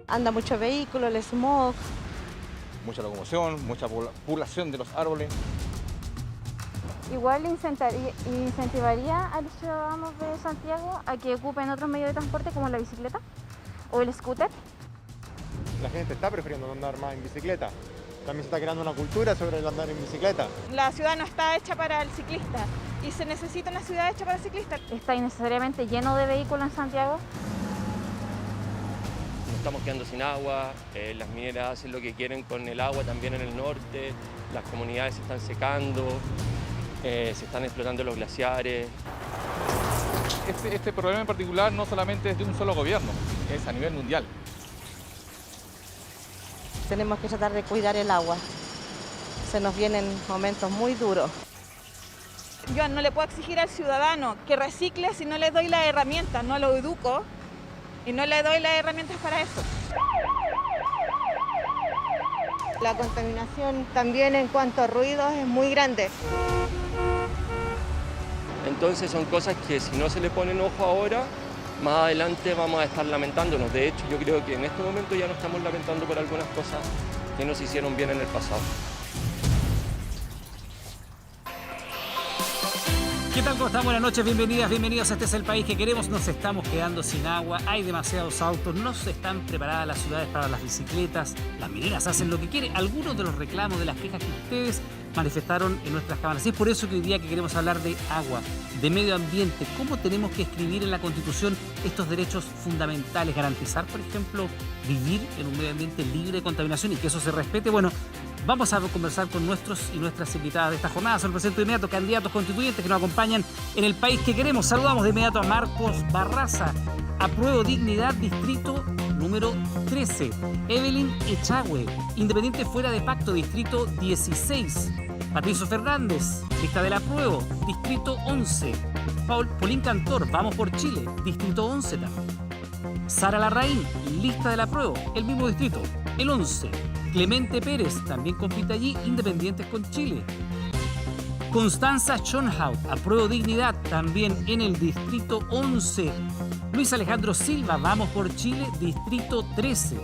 Anda mucho vehículo, el smog. Mucha locomoción, mucha población de los árboles. Igual incentivaría a los ciudadanos de Santiago a que ocupen otros medios de transporte como la bicicleta o el scooter. La gente está prefiriendo andar más en bicicleta. También se está creando una cultura sobre el andar en bicicleta. La ciudad no está hecha para el ciclista y se necesita una ciudad hecha para el ciclista. Está innecesariamente lleno de vehículos en Santiago. Nos estamos quedando sin agua, las mineras hacen lo que quieren con el agua también en el norte, las comunidades se están secando, se están explotando los glaciares. Este problema en particular no solamente es de un solo gobierno, es a nivel mundial. Tenemos que tratar de cuidar el agua. Se nos vienen momentos muy duros. Yo no le puedo exigir al ciudadano que recicle si no le doy las herramientas, no lo educo y no le doy las herramientas para eso. La contaminación también en cuanto a ruidos es muy grande. Entonces son cosas que si no se le ponen ojo ahora, más adelante vamos a estar lamentándonos. De hecho, yo creo que en este momento ya nos estamos lamentando por algunas cosas que nos hicieron bien en el pasado. ¿Qué tal? ¿Cómo están? Buenas noches, bienvenidas, bienvenidos. Este es el país que queremos. Nos estamos quedando sin agua, hay demasiados autos, no se están preparadas las ciudades para las bicicletas, las mineras hacen lo que quieren. Algunos de los reclamos, de las quejas que ustedes manifestaron en nuestras cámaras. Y es por eso que hoy día que queremos hablar de agua, de medio ambiente, cómo tenemos que escribir en la Constitución estos derechos fundamentales, garantizar, por ejemplo, vivir en un medio ambiente libre de contaminación y que eso se respete. Bueno, vamos a conversar con nuestros y nuestras invitadas de esta jornada. Se los presento de inmediato, candidatos constituyentes que nos acompañan en el país que queremos. Saludamos de inmediato a Marcos Barraza, Apruebo Dignidad, distrito número 13. Evelyn Echagüe, Independiente Fuera de Pacto, distrito 16. Patricio Fernández, lista del Apruebo, distrito 11. Paulín Cantor, Vamos por Chile, distrito 11 también. Sara Larraín, lista del Apruebo, el mismo distrito, el 11. Clemente Pérez, también compite allí, Independientes con Chile. Constanza Schonhaut, Apruebo Dignidad, también en el distrito 11. Luis Alejandro Silva, Vamos por Chile, distrito 13.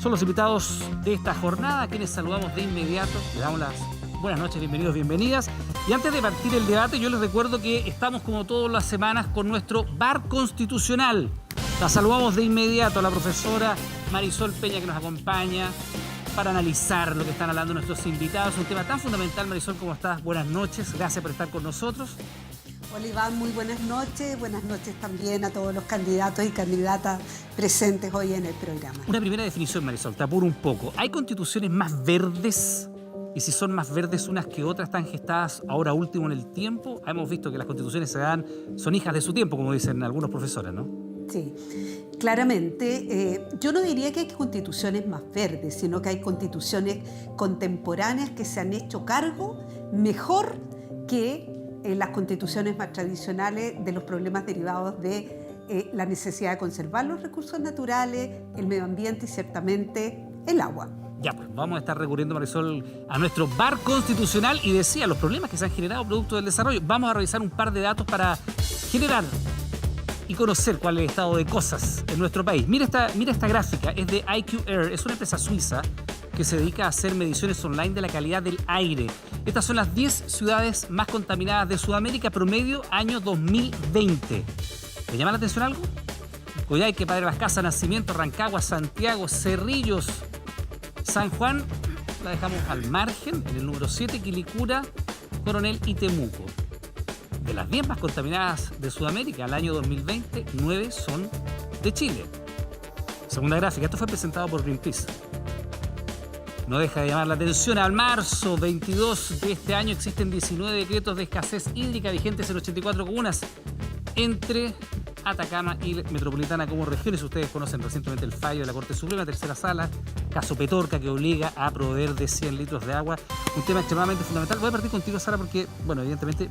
Son los invitados de esta jornada, a quienes saludamos de inmediato. Les damos las buenas noches, bienvenidos, bienvenidas. Y antes de partir el debate, yo les recuerdo que estamos como todas las semanas con nuestro bar constitucional. La saludamos de inmediato a la profesora Marisol Peña, que nos acompaña para analizar lo que están hablando nuestros invitados. Un tema tan fundamental. Marisol, ¿cómo estás? Buenas noches, gracias por estar con nosotros. Hola Iván, muy buenas noches también a todos los candidatos y candidatas presentes hoy en el programa. Una primera definición, Marisol, te apuro un poco. ¿Hay constituciones más verdes? Y si son más verdes unas que otras, están gestadas ahora último en el tiempo. Hemos visto que las constituciones son hijas de su tiempo, como dicen algunos profesores, ¿no? Sí, claramente. Yo no diría que hay constituciones más verdes, sino que hay constituciones contemporáneas que se han hecho cargo mejor que las constituciones más tradicionales de los problemas derivados de la necesidad de conservar los recursos naturales, el medio ambiente y ciertamente el agua. Ya, pues vamos a estar recurriendo, Marisol, a nuestro bar constitucional y decía los problemas que se han generado producto del desarrollo. Vamos a revisar un par de datos para generar y conocer cuál es el estado de cosas en nuestro país. Mira esta gráfica, es de IQ Air, es una empresa suiza que se dedica a hacer mediciones online de la calidad del aire. Estas son las 10 ciudades más contaminadas de Sudamérica, promedio año 2020. ¿Te llama la atención algo? Coyhaique, Padre Las Casas, Nacimiento, Rancagua, Santiago, Cerrillos, San Juan, la dejamos al margen, en el número 7, Quilicura, Coronel y Temuco. De las 10 más contaminadas de Sudamérica, al año 2020, 9 son de Chile. Segunda gráfica, esto fue presentado por Greenpeace. No deja de llamar la atención. Al marzo 22 de este año existen 19 decretos de escasez hídrica vigentes en 84 comunas, entre Atacama y Metropolitana como regiones. Ustedes conocen recientemente el fallo de la Corte Suprema, tercera sala, caso Petorca, que obliga a proveer de 100 litros de agua. Un tema extremadamente fundamental. Voy a partir contigo, Sara, porque, bueno, evidentemente,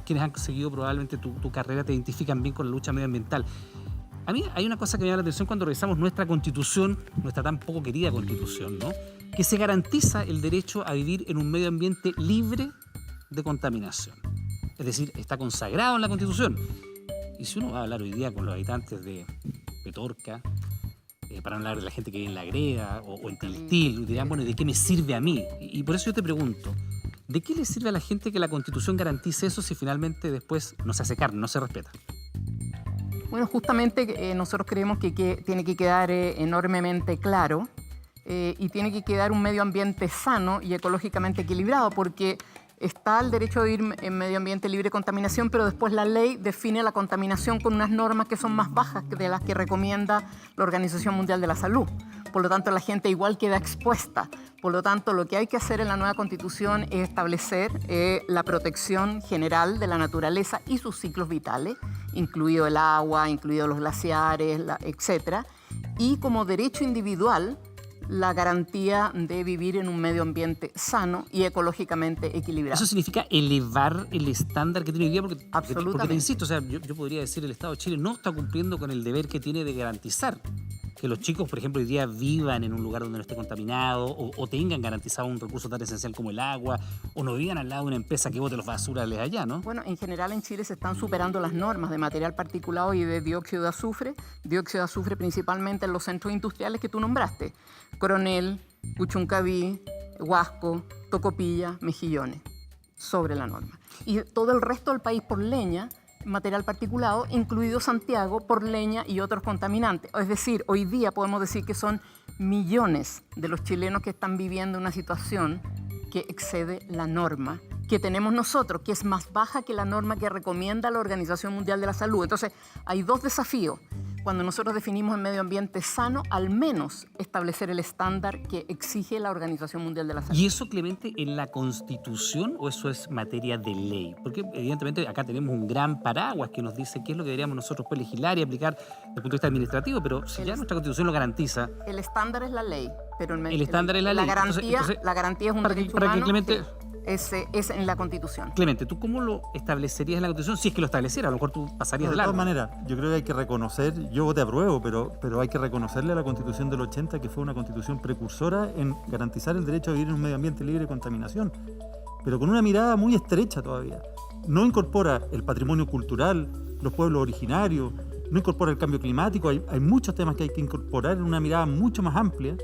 quienes han seguido probablemente tu carrera te identifican bien con la lucha medioambiental. A mí hay una cosa que me llama la atención cuando revisamos nuestra Constitución, nuestra tan poco querida Constitución, ¿no? Que se garantiza el derecho a vivir en un medio ambiente libre de contaminación. Es decir, está consagrado en la Constitución. Y si uno va a hablar hoy día con los habitantes de Petorca, para hablar de la gente que vive en La Greda o en Tiltil, dirán, bueno, ¿de qué me sirve a mí? Y por eso yo te pregunto, ¿de qué le sirve a la gente que la Constitución garantice eso si finalmente después no se hace carne, no se respeta? Bueno, justamente nosotros creemos que tiene que quedar enormemente claro y tiene que quedar un medio ambiente sano y ecológicamente equilibrado, porque está el derecho a vivir en medio ambiente libre de contaminación, pero después la ley define la contaminación con unas normas que son más bajas de las que recomienda la Organización Mundial de la Salud. Por lo tanto, la gente igual queda expuesta. Por lo tanto, lo que hay que hacer en la nueva Constitución es establecer la protección general de la naturaleza y sus ciclos vitales, incluido el agua, incluidos los glaciares, etc. Y como derecho individual, la garantía de vivir en un medio ambiente sano y ecológicamente equilibrado. ¿Eso significa elevar el estándar que tiene hoy día? Porque te insisto, o sea, yo podría decir el Estado de Chile no está cumpliendo con el deber que tiene de garantizar que los chicos, por ejemplo, hoy día vivan en un lugar donde no esté contaminado o tengan garantizado un recurso tan esencial como el agua, o no vivan al lado de una empresa que bote los basurales allá, ¿no? Bueno, en general en Chile se están superando las normas de material particulado y de dióxido de azufre principalmente en los centros industriales que tú nombraste, Coronel, Puchuncaví, Huasco, Tocopilla, Mejillones, sobre la norma. Y todo el resto del país por leña, material particulado, incluido Santiago, por leña y otros contaminantes. Es decir, hoy día podemos decir que son millones de los chilenos que están viviendo una situación que excede la norma que tenemos nosotros, que es más baja que la norma que recomienda la Organización Mundial de la Salud. Entonces, hay dos desafíos. Cuando nosotros definimos el medio ambiente sano, al menos establecer el estándar que exige la Organización Mundial de la Salud. ¿Y eso, Clemente, en la Constitución o eso es materia de ley? Porque evidentemente acá tenemos un gran paraguas que nos dice qué es lo que deberíamos nosotros pues, legislar y aplicar desde el punto de vista administrativo, pero si ya nuestra Constitución lo garantiza... El estándar es la ley, pero el estándar es la ley. La garantía es un derecho para humano. Que Clemente, es en la Constitución. Clemente, ¿tú cómo lo establecerías en la Constitución? Si es que lo estableciera, a lo mejor tú pasarías de largo. De todas maneras, yo creo que hay que reconocer, yo te apruebo, pero hay que reconocerle a la Constitución del 80 que fue una Constitución precursora en garantizar el derecho a vivir en un medio ambiente libre de contaminación, pero con una mirada muy estrecha todavía. No incorpora el patrimonio cultural, los pueblos originarios, no incorpora el cambio climático, hay muchos temas que hay que incorporar en una mirada mucho más amplia,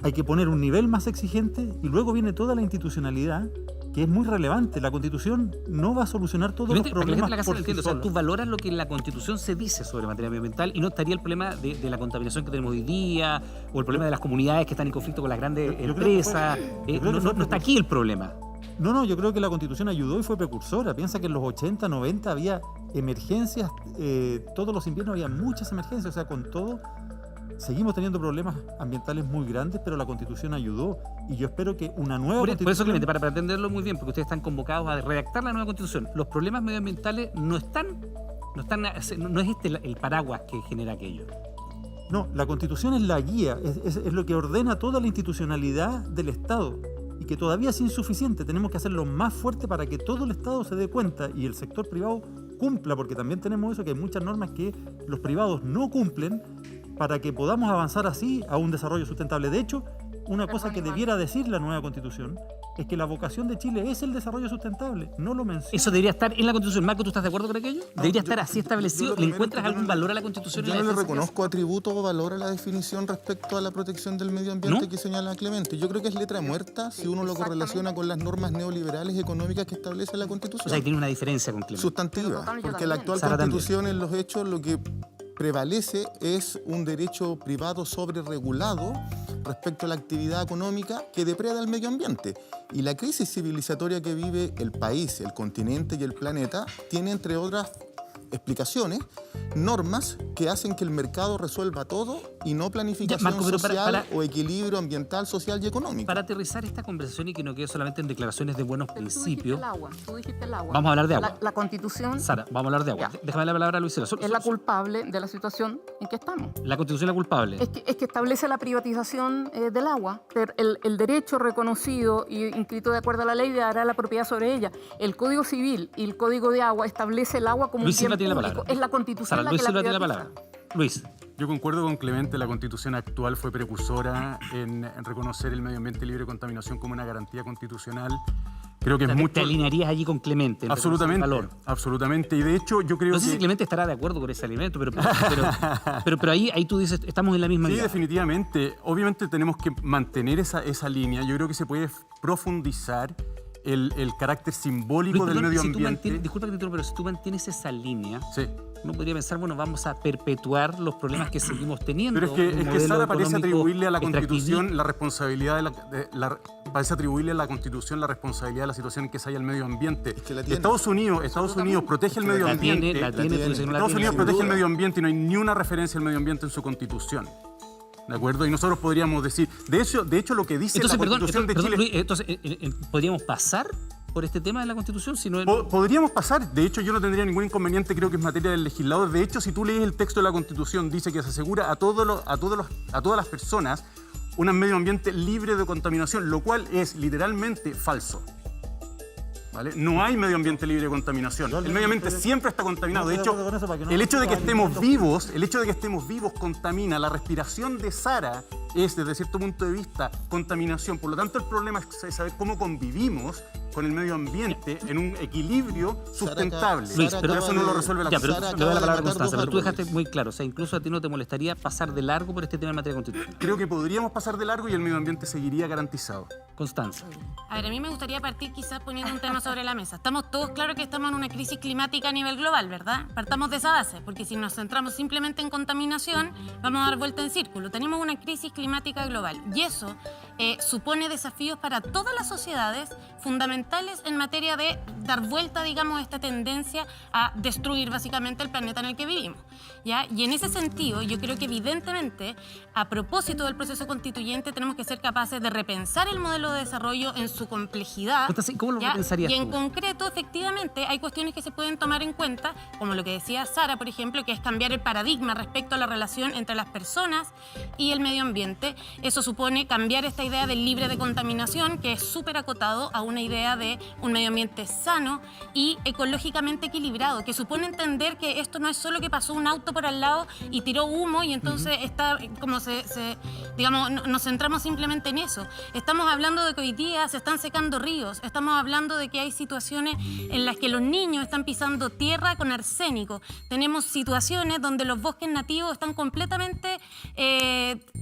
hay que poner un nivel más exigente y luego viene toda la institucionalidad que es muy relevante. La Constitución no va a solucionar todos los problemas por sí sola. O sea, tú valoras lo que en la Constitución se dice sobre materia medioambiental y no estaría el problema de la contaminación que tenemos hoy día o el problema de las comunidades que están en conflicto con las grandes empresas. No está aquí el problema. No, yo creo que la Constitución ayudó y fue precursora. Piensa que en los 80, 90 había emergencias, todos los inviernos había muchas emergencias, o sea, con todo seguimos teniendo problemas ambientales muy grandes, pero la Constitución ayudó y yo espero que una nueva Constitución... Por eso, Clemente, para entenderlo muy bien, porque ustedes están convocados a redactar la nueva Constitución, los problemas medioambientales no es el paraguas que genera aquello. No, la Constitución es la guía, es lo que ordena toda la institucionalidad del Estado y que todavía es insuficiente. Tenemos que hacerlo más fuerte para que todo el Estado se dé cuenta y el sector privado cumpla, porque también tenemos eso, que hay muchas normas que los privados no cumplen para que podamos avanzar así a un desarrollo sustentable. De hecho, una cosa que debiera decir la nueva Constitución es que la vocación de Chile es el desarrollo sustentable, no lo menciona. Eso debería estar en la Constitución. Marco, ¿tú estás de acuerdo con aquello? Debería estar así establecido. ¿Le encuentras algún valor a la Constitución? Yo no le reconozco atributo o valor a la definición respecto a la protección del medio ambiente que señala Clemente. Yo creo que es letra muerta si uno lo correlaciona con las normas neoliberales económicas que establece la Constitución. O sea, tiene una diferencia con Clemente. Sustantiva, porque la actual Constitución en los hechos lo que prevalece es un derecho privado sobreregulado respecto a la actividad económica que depreda el medio ambiente. Y la crisis civilizatoria que vive el país, el continente y el planeta tiene, entre otras explicaciones, normas que hacen que el mercado resuelva todo y no planificación social o equilibrio ambiental, social y económico. Para aterrizar esta conversación y que no quede solamente en declaraciones de buenos principios, tú dijiste el agua. Vamos a hablar de agua. La Constitución... Sara, vamos a hablar de agua. Déjame la palabra a Luis. Es la culpable de la situación en que estamos. La Constitución es la culpable. Es que establece la privatización del agua. El derecho reconocido y inscrito de acuerdo a la ley dará la propiedad sobre ella. El Código Civil y el Código de Agua establece el agua como un bien público. Es la Constitución la que la privatiza. La palabra. Luis. Yo concuerdo con Clemente, la Constitución actual fue precursora en reconocer el medio ambiente libre de contaminación como una garantía constitucional Creo que es mucho... ¿Te alinearías allí con Clemente? Absolutamente, absolutamente. Y de hecho yo creo no sé que... si Clemente estará de acuerdo con ese alimento, pero ahí tú dices, estamos en la misma Sí, idea. definitivamente. Obviamente tenemos que mantener esa línea. Yo creo que se puede profundizar el carácter simbólico del medio ambiente. Disculpa que te interrumpa, pero si tú mantienes esa línea, sí, uno podría pensar, bueno, vamos a perpetuar los problemas que seguimos teniendo. Pero es que Sara parece atribuirle a la Constitución la responsabilidad parece atribuirle a la Constitución la responsabilidad de la situación en que se halla el medio ambiente. Es que Estados Unidos protege el medio ambiente. Estados Unidos protege el medio ambiente y no hay ni una referencia al medio ambiente en su Constitución. ¿De acuerdo? Y nosotros podríamos decir, de hecho lo que dice la Constitución de Chile... Luis, entonces, ¿podríamos pasar por este tema de la Constitución? Si no... Podríamos pasar. De hecho, yo no tendría ningún inconveniente, creo que es materia del legislador. De hecho, si tú lees el texto de la Constitución, dice que se asegura a todas las personas un medio ambiente libre de contaminación, lo cual es literalmente falso. ¿Vale? No hay medio ambiente libre de contaminación. El medio ambiente siempre está contaminado. De hecho, el hecho de que estemos vivos contamina. La respiración de Sara es, desde cierto punto de vista, contaminación. Por lo tanto, el problema es saber cómo convivimos con el medio ambiente en un equilibrio sustentable. Luis, pero eso no lo resuelve la Constitución. Te doy la palabra a Constanza, pero tú dejaste muy claro, o sea, incluso a ti no te molestaría pasar de largo por este tema en materia constitucional. Creo que podríamos pasar de largo y el medio ambiente seguiría garantizado. Constanza. A ver, a mí me gustaría partir quizás poniendo un tema sobre la mesa. Estamos todos claros que estamos en una crisis climática a nivel global, ¿verdad? Partamos de esa base, porque si nos centramos simplemente en contaminación, vamos a dar vuelta en círculo. Tenemos una crisis climática global y eso supone desafíos para todas las sociedades fundamentales en materia de dar vuelta, digamos, a esta tendencia a destruir básicamente el planeta en el que vivimos, ¿ya? Y en ese sentido, yo creo que evidentemente, a propósito del proceso constituyente, tenemos que ser capaces de repensar el modelo de desarrollo en su complejidad. Entonces, ¿cómo lo pensarías Y en tú? concreto, efectivamente, hay cuestiones que se pueden tomar en cuenta, como lo que decía Sara, por ejemplo, que es cambiar el paradigma respecto a la relación entre las personas y el medio ambiente. Eso supone cambiar esta idea del libre de contaminación, que es súper acotado a una idea de un medio ambiente sano y ecológicamente equilibrado, que supone entender que esto no es solo que pasó un auto por al lado y tiró humo y entonces está como digamos, nos centramos simplemente en eso. Estamos hablando de que hoy día se están secando ríos, estamos hablando de que hay situaciones en las que los niños están pisando tierra con arsénico, tenemos situaciones donde los bosques nativos están completamente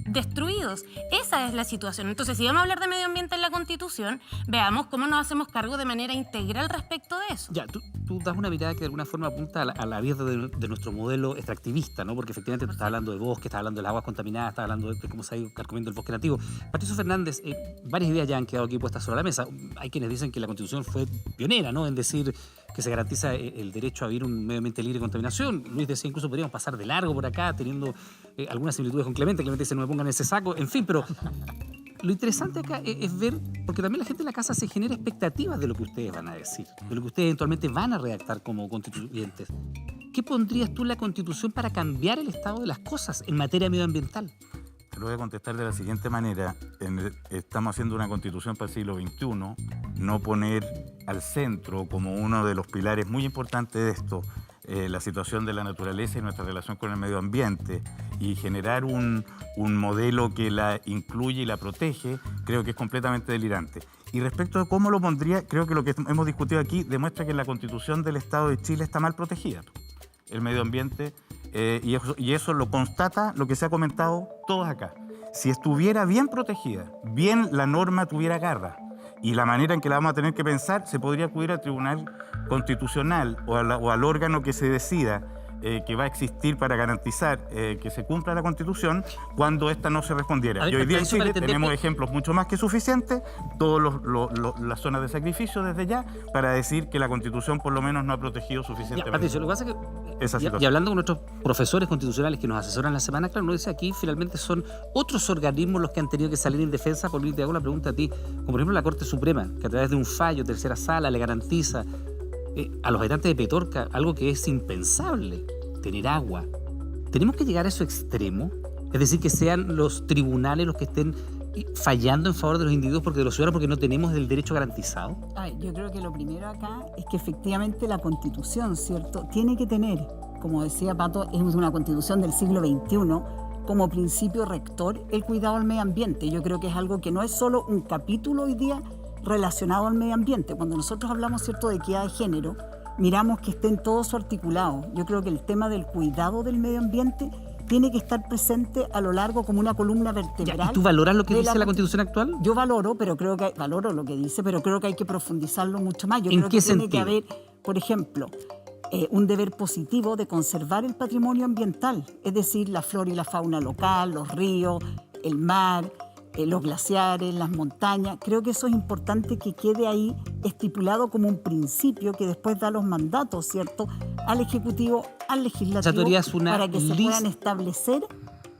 destruidos. Esa es la situación. Entonces, si vamos a hablar de medio ambiente en la Constitución, veamos cómo nos hacemos cargo de manera integral respecto de eso. Ya, tú das una mirada que de alguna forma apunta a la vida de nuestro modelo extractivista, ¿no? Porque efectivamente tú estás hablando de bosque, estás hablando de las aguas contaminadas, estás hablando de cómo se ha ido carcomiendo el bosque nativo. Patricio Fernández, varias ideas ya han quedado aquí puestas sobre la mesa. Hay quienes dicen que la Constitución fue pionera, ¿no? En decir que se garantiza el derecho a vivir un medio ambiente libre de contaminación. Luis decía incluso podríamos pasar de largo por acá, teniendo algunas similitudes con Clemente. Clemente dice no me pongan en ese saco, en fin, pero lo interesante acá es ver, porque también la gente en la casa se genera expectativas de lo que ustedes van a decir, de lo que ustedes eventualmente van a redactar como constituyentes. ¿Qué pondrías tú en la Constitución para cambiar el estado de las cosas en materia medioambiental? Te lo voy a contestar de la siguiente manera. Estamos haciendo una Constitución para el siglo XXI, no poner al centro como uno de los pilares muy importantes de esto la situación de la naturaleza y nuestra relación con el medio ambiente y generar un modelo que la incluye y la protege, creo que es completamente delirante. Y respecto de cómo lo pondría, creo que lo que hemos discutido aquí demuestra que la Constitución del Estado de Chile está mal protegida. El medio ambiente, y eso lo constata lo que se ha comentado todos acá. Si estuviera bien protegida, bien la norma tuviera garra, y la manera en que la vamos a tener que pensar, se podría acudir al Tribunal Constitucional o al órgano que se decida que va a existir para garantizar que se cumpla la Constitución cuando esta no se respondiera. Y hoy día en Chile tenemos ejemplos mucho más que suficientes, todas las zonas de sacrificio desde ya, para decir que la Constitución por lo menos no ha protegido suficientemente. Patricio, lo que pasa es que, y hablando con nuestros profesores constitucionales que nos asesoran la semana, claro, nos dice aquí finalmente son otros organismos los que han tenido que salir en defensa. Por Luis, te hago la pregunta a ti, como por ejemplo la Corte Suprema, que a través de un fallo, tercera sala, le garantiza a los habitantes de Petorca algo que es impensable, tener agua. ¿Tenemos que llegar a ese extremo? Es decir, que sean los tribunales los que estén fallando en favor de los individuos porque de los ciudadanos porque no tenemos el derecho garantizado. Yo creo que lo primero acá es que efectivamente la Constitución, ¿cierto?, tiene que tener, como decía Pato, es una Constitución del siglo XXI, como principio rector el cuidado al medio ambiente. Yo creo que es algo que no es solo un capítulo hoy día relacionado al medio ambiente. Cuando nosotros hablamos, ¿cierto?, de equidad de género, miramos que esté en todo su articulado. Yo creo que el tema del cuidado del medio ambiente tiene que estar presente a lo largo como una columna vertebral. ¿Y tú valoras lo que dice la Constitución actual? Yo valoro lo que dice, pero creo que hay que profundizarlo mucho más. Yo ¿En creo qué que sentido? tiene que haber, por ejemplo, un deber positivo de conservar el patrimonio ambiental, es decir, la flora y la fauna local, los ríos, el mar, los glaciares, las montañas. Creo que eso es importante que quede ahí estipulado como un principio que después da los mandatos, ¿cierto?, al Ejecutivo, al Legislativo, O sea, tú harías una para que se puedan establecer.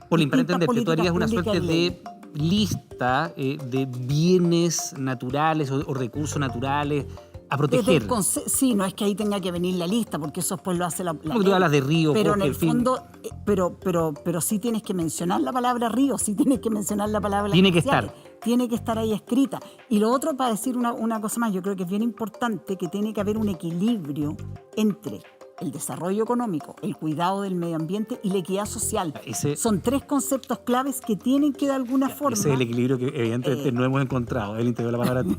Pauline, para entenderte, tú harías una políticas suerte públicas de lista de bienes naturales o recursos naturales a proteger. Sí, no es que ahí tenga que venir la lista, porque eso después lo hace la Porque tú hablas de río, pero bosque, en el en fin. fondo, pero sí tienes que mencionar la palabra río, sí tienes que mencionar la palabra Tiene que glaciares. estar. Tiene que estar ahí escrita. Y lo otro, para decir una cosa más, yo creo que es bien importante que tiene que haber un equilibrio entre el desarrollo económico, el cuidado del medio ambiente y la equidad social. Son tres conceptos claves que tienen que de alguna forma... Ese es el equilibrio que evidentemente no hemos encontrado. Él te doy la palabra a ti.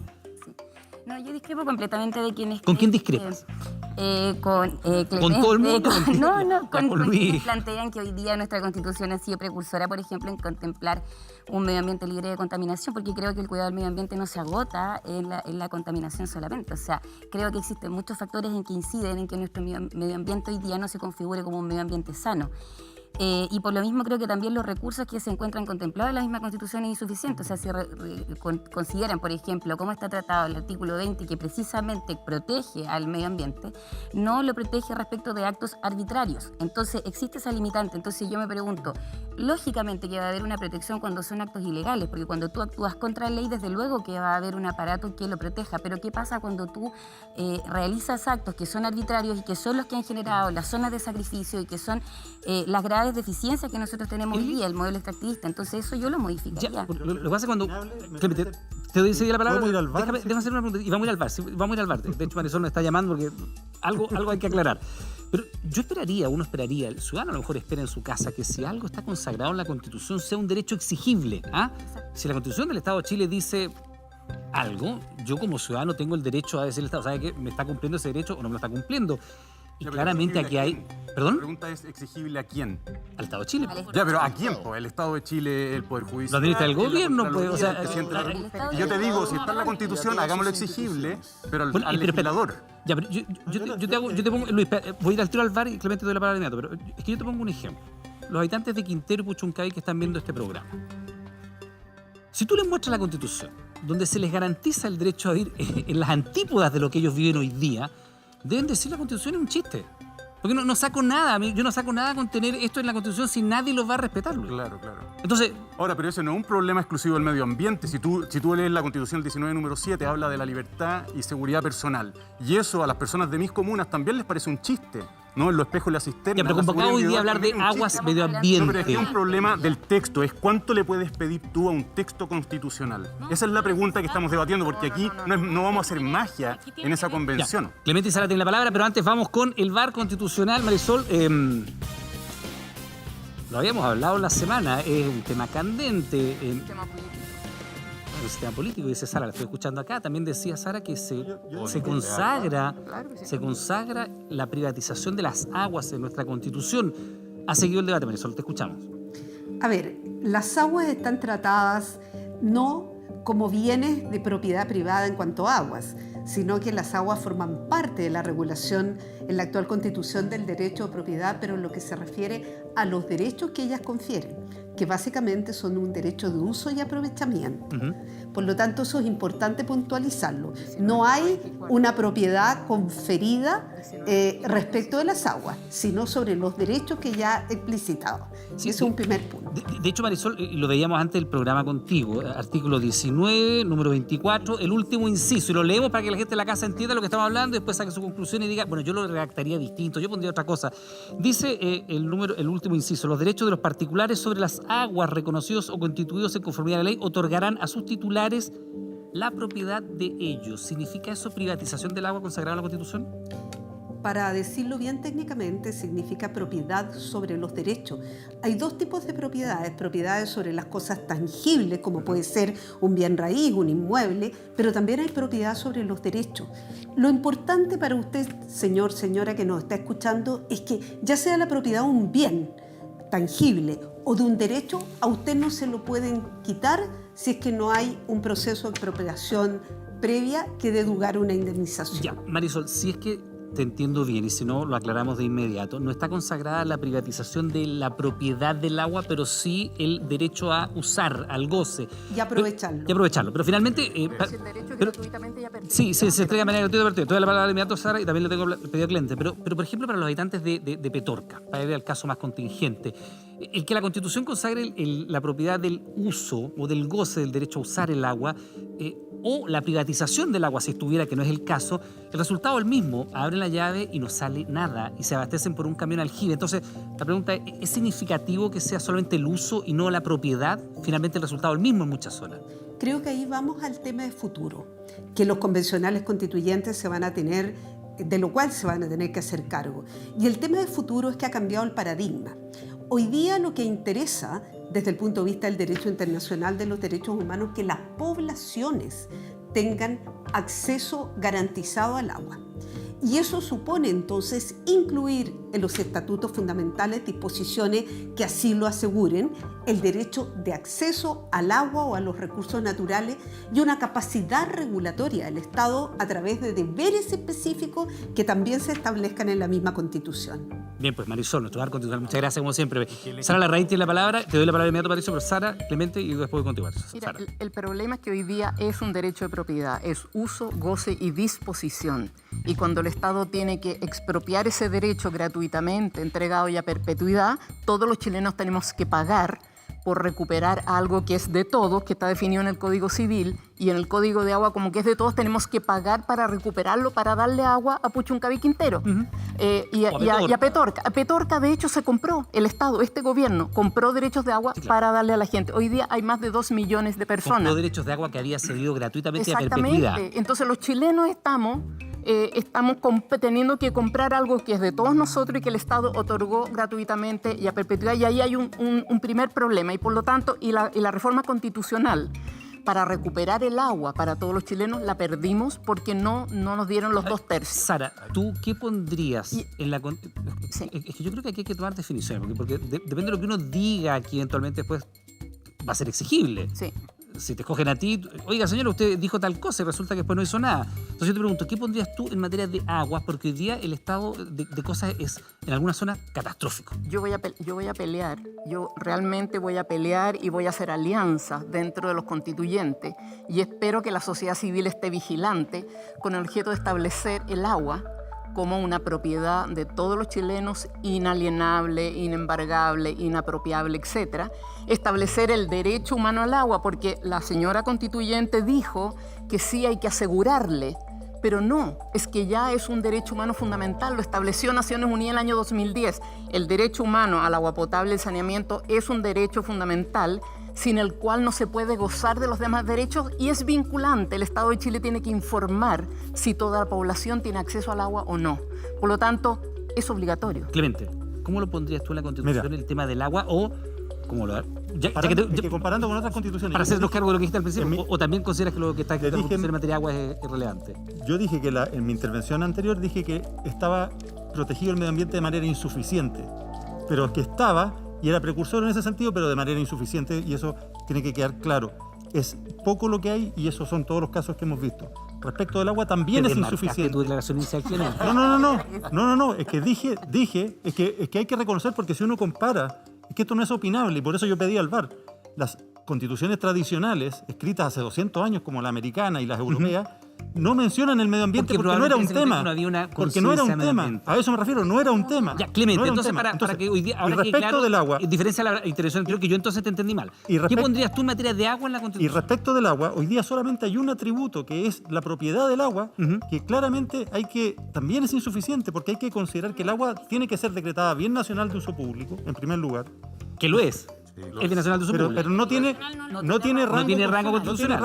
No, yo discrepo completamente de quienes... ¿Con quién discrepas? Con Clemente, ¿Con todo el mundo? con Con Luis. quienes plantean que hoy día nuestra Constitución ha sido precursora, por ejemplo, en contemplar un medio ambiente libre de contaminación, porque creo que el cuidado del medio ambiente no se agota en la contaminación solamente. O sea, creo que existen muchos factores en que inciden en que nuestro medio ambiente hoy día no se configure como un medio ambiente sano. Y por lo mismo creo que también los recursos que se encuentran contemplados en la misma Constitución es insuficiente. O sea, si consideran, por ejemplo, cómo está tratado el artículo 20, que precisamente protege al medio ambiente, no lo protege respecto de actos arbitrarios. Entonces existe esa limitante. Entonces yo me pregunto, lógicamente que va a haber una protección cuando son actos ilegales, porque cuando tú actúas contra la ley, desde luego que va a haber un aparato que lo proteja. Pero ¿qué pasa cuando tú realizas actos que son arbitrarios y que son los que han generado las zonas de sacrificio y que son las graves deficiencias que nosotros tenemos hoy día, el modelo extractivista? Entonces eso yo lo modificaría. Ya, lo que pasa es cuando... Te doy enseguida la palabra. ¿Podemos ir al VAR? Déjame hacer una pregunta. Y vamos a ir al VAR. Sí, vamos a ir al VAR. De hecho, Marisol nos está llamando porque algo hay que aclarar. Pero uno esperaría, el ciudadano a lo mejor espera en su casa que si algo está consagrado en la Constitución sea un derecho exigible. ¿Ah? Si la Constitución del Estado de Chile dice algo, yo como ciudadano tengo el derecho a decirle al Estado, ¿sabe qué? ¿Me está cumpliendo ese derecho o no me lo está cumpliendo? Y ya, claramente aquí hay... ¿Perdón? La pregunta es, ¿exigible a quién? Al Estado de Chile. Ya, pero ¿a quién? Pues el Estado de Chile, el Poder Judicial... Lo administra el gobierno, pues, o sea... Y yo te digo, si está en la Constitución, hagámoslo exigible, pero al legislador. Ya, pero yo te pongo... Luis, voy a ir al tiro al VAR y Clemente te doy la palabra de inmediato, pero es que yo te pongo un ejemplo. Los habitantes de Quintero y Puchuncaví que están viendo este programa. Si tú les muestras la Constitución, donde se les garantiza el derecho a vivir en las antípodas de lo que ellos viven hoy día, deben decir la Constitución es un chiste. Porque no saco nada, yo no saco nada con tener esto en la Constitución si nadie lo va a respetar. Claro, claro. Entonces... Ahora, pero ese no es un problema exclusivo del medio ambiente. Si tú lees la Constitución 19, número 7, habla de la libertad y seguridad personal. Y eso a las personas de mis comunas también les parece un chiste. ¿No? En los espejos de la cisterna. Ya, pero convocado hoy día a hablar de aguas, medio ambiente. No, pero es que es un problema del texto. Es cuánto le puedes pedir tú a un texto constitucional. Esa es la pregunta que estamos debatiendo, porque aquí no vamos a hacer magia en esa convención. Ya. Clemente y Sara tienen la palabra, pero antes vamos con el VAR constitucional. Marisol, lo habíamos hablado la semana, es un tema candente. El sistema político, dice Sara, la estoy escuchando acá, también decía Sara que se consagra la privatización de las aguas en nuestra Constitución. Ha seguido el debate, Marisol, te escuchamos. A ver, las aguas están tratadas no como bienes de propiedad privada en cuanto a aguas, sino que las aguas forman parte de la regulación en la actual Constitución del derecho a propiedad, pero en lo que se refiere a los derechos que ellas confieren, que básicamente son un derecho de uso y aprovechamiento. Por lo tanto, eso es importante puntualizarlo. No hay una propiedad conferida respecto de las aguas, sino sobre los derechos que ya he explicitado. Ese es un primer punto. De hecho, Marisol, lo veíamos antes del programa contigo, artículo 19, número 24, el último inciso, y lo leemos para que la gente de la casa entienda lo que estamos hablando y después saque su conclusión y diga, bueno, yo lo redactaría distinto, yo pondría otra cosa. Dice el último inciso, los derechos de los particulares sobre las aguas reconocidos o constituidos en conformidad a la ley otorgarán a sus titulares la propiedad de ellos. ¿Significa eso privatización del agua consagrada en la Constitución? para decirlo bien técnicamente, significa propiedad sobre los derechos. Hay dos tipos de propiedades: propiedades sobre las cosas tangibles, como puede ser un bien raíz, un inmueble, pero también hay propiedad sobre los derechos. Lo importante para usted, señor, señora que nos está escuchando, es que ya sea la propiedad de un bien tangible o de un derecho, a usted no se lo pueden quitar si es que no hay un proceso de expropiación previa que dé lugar a una indemnización. Ya, Marisol, si es que te entiendo bien y si no lo aclaramos de inmediato, no está consagrada la privatización de la propiedad del agua, pero sí el derecho a usar, al goce. Y aprovecharlo. Y aprovecharlo, pero finalmente... el derecho es gratuitamente ya perdido. Sí, se entrega de manera gratuita. Te doy la palabra de inmediato, Sara, y también le tengo pedido al cliente. Pero, por ejemplo, para los habitantes de Petorca, para ir al caso más contingente, el que la Constitución consagre la propiedad del uso o del goce del derecho a usar el agua, o la privatización del agua, si estuviera, que no es el caso, el resultado es el mismo: abren la llave y no sale nada y se abastecen por un camión aljibe. Entonces, la pregunta ¿es significativo que sea solamente el uso y no la propiedad? Finalmente el resultado es el mismo en muchas zonas. Creo que ahí vamos al tema de futuro, que los convencionales constituyentes se van a tener, de lo cual se van a tener que hacer cargo. Y el tema de futuro es que ha cambiado el paradigma. Hoy día lo que interesa desde el punto de vista del derecho internacional de los derechos humanos es que las poblaciones tengan acceso garantizado al agua. Y eso supone entonces incluir en los estatutos fundamentales disposiciones que así lo aseguren, el derecho de acceso al agua o a los recursos naturales y una capacidad regulatoria del Estado a través de deberes específicos que también se establezcan en la misma Constitución. Bien, pues Marisol, nuestro hogar constitucional, muchas gracias como siempre. Sara Larraín tiene la palabra, te doy la palabra inmediato, Marisol, pero Sara, Clemente y después continuar. Mira, el problema es que hoy día es un derecho de propiedad, es uso, goce y disposición. Y cuando el Estado tiene que expropiar ese derecho gratuitamente, entregado ya a perpetuidad, todos los chilenos tenemos que pagar por recuperar algo que es de todos, que está definido en el Código Civil, y en el Código de Agua, como que es de todos, tenemos que pagar para recuperarlo, para darle agua a Puchuncaví Quintero y a Petorca. A Petorca, de hecho, se compró, el Estado, este gobierno, compró derechos de agua para darle a la gente. Hoy día hay más de 2 millones de personas. Compró derechos de agua que había cedido gratuitamente a perpetuidad. Entonces los chilenos estamos teniendo que comprar algo que es de todos nosotros y que el Estado otorgó gratuitamente y a perpetuidad, y ahí hay un primer problema, y por lo tanto, y la reforma constitucional para recuperar el agua para todos los chilenos la perdimos porque no nos dieron los 2/3. Sara, ¿tú qué pondrías en la... Sí. Es que yo creo que aquí hay que tomar definiciones, porque depende de lo que uno diga aquí, eventualmente después va a ser exigible. Sí. Si te escogen a ti, oiga señora, usted dijo tal cosa y resulta que después no hizo nada. Entonces yo te pregunto, ¿qué pondrías tú en materia de aguas? Porque hoy día el estado de cosas es en algunas zonas catastrófico. Yo voy a pelear, yo realmente voy a pelear y voy a hacer alianzas dentro de los constituyentes, y espero que la sociedad civil esté vigilante con el objeto de establecer el agua como una propiedad de todos los chilenos, inalienable, inembargable, inapropiable, etc. Establecer el derecho humano al agua, porque la señora constituyente dijo que sí hay que asegurarle, pero no, es que ya es un derecho humano fundamental, lo estableció Naciones Unidas en el año 2010. El derecho humano al agua potable y al saneamiento es un derecho fundamental sin el cual no se puede gozar de los demás derechos, y es vinculante. El Estado de Chile tiene que informar si toda la población tiene acceso al agua o no. Por lo tanto, es obligatorio. Clemente, ¿cómo lo pondrías tú en la Constitución, el tema del agua? O, ¿cómo lo comparando con otras constituciones. Para hacernos cargo de lo que dijiste al principio, o también consideras que lo que está escrito en la Constitución en materia de agua es irrelevante. Yo dije que en mi intervención anterior dije que estaba protegido el medio ambiente de manera insuficiente, pero que estaba... y era precursor en ese sentido, pero de manera insuficiente, y eso tiene que quedar claro. Es poco lo que hay, y esos son todos los casos que hemos visto. Respecto del agua también es insuficiente. Tu declaración inicial, Clemente. No, es que dije, es que hay que reconocer, porque si uno compara, es que esto no es opinable, y por eso yo pedí al VAR. Las constituciones tradicionales, escritas hace 200 años, como la americana y las europeas, no mencionan el medio ambiente porque no era un tema. Porque no era un tema. A eso me refiero, no era un tema. Ya, Clemente, entonces para que hoy día, ahora que respecto del agua, en diferencia a la intervención, creo que yo entonces te entendí mal. ¿Qué pondrías tú en materia de agua en la Constitución? Y respecto del agua, hoy día solamente hay un atributo, que es la propiedad del agua, que claramente también es insuficiente, porque hay que considerar que el agua tiene que ser decretada bien nacional de uso público, en primer lugar. Que lo es. Es nacional de uso público. Pero no tiene rango constitucional.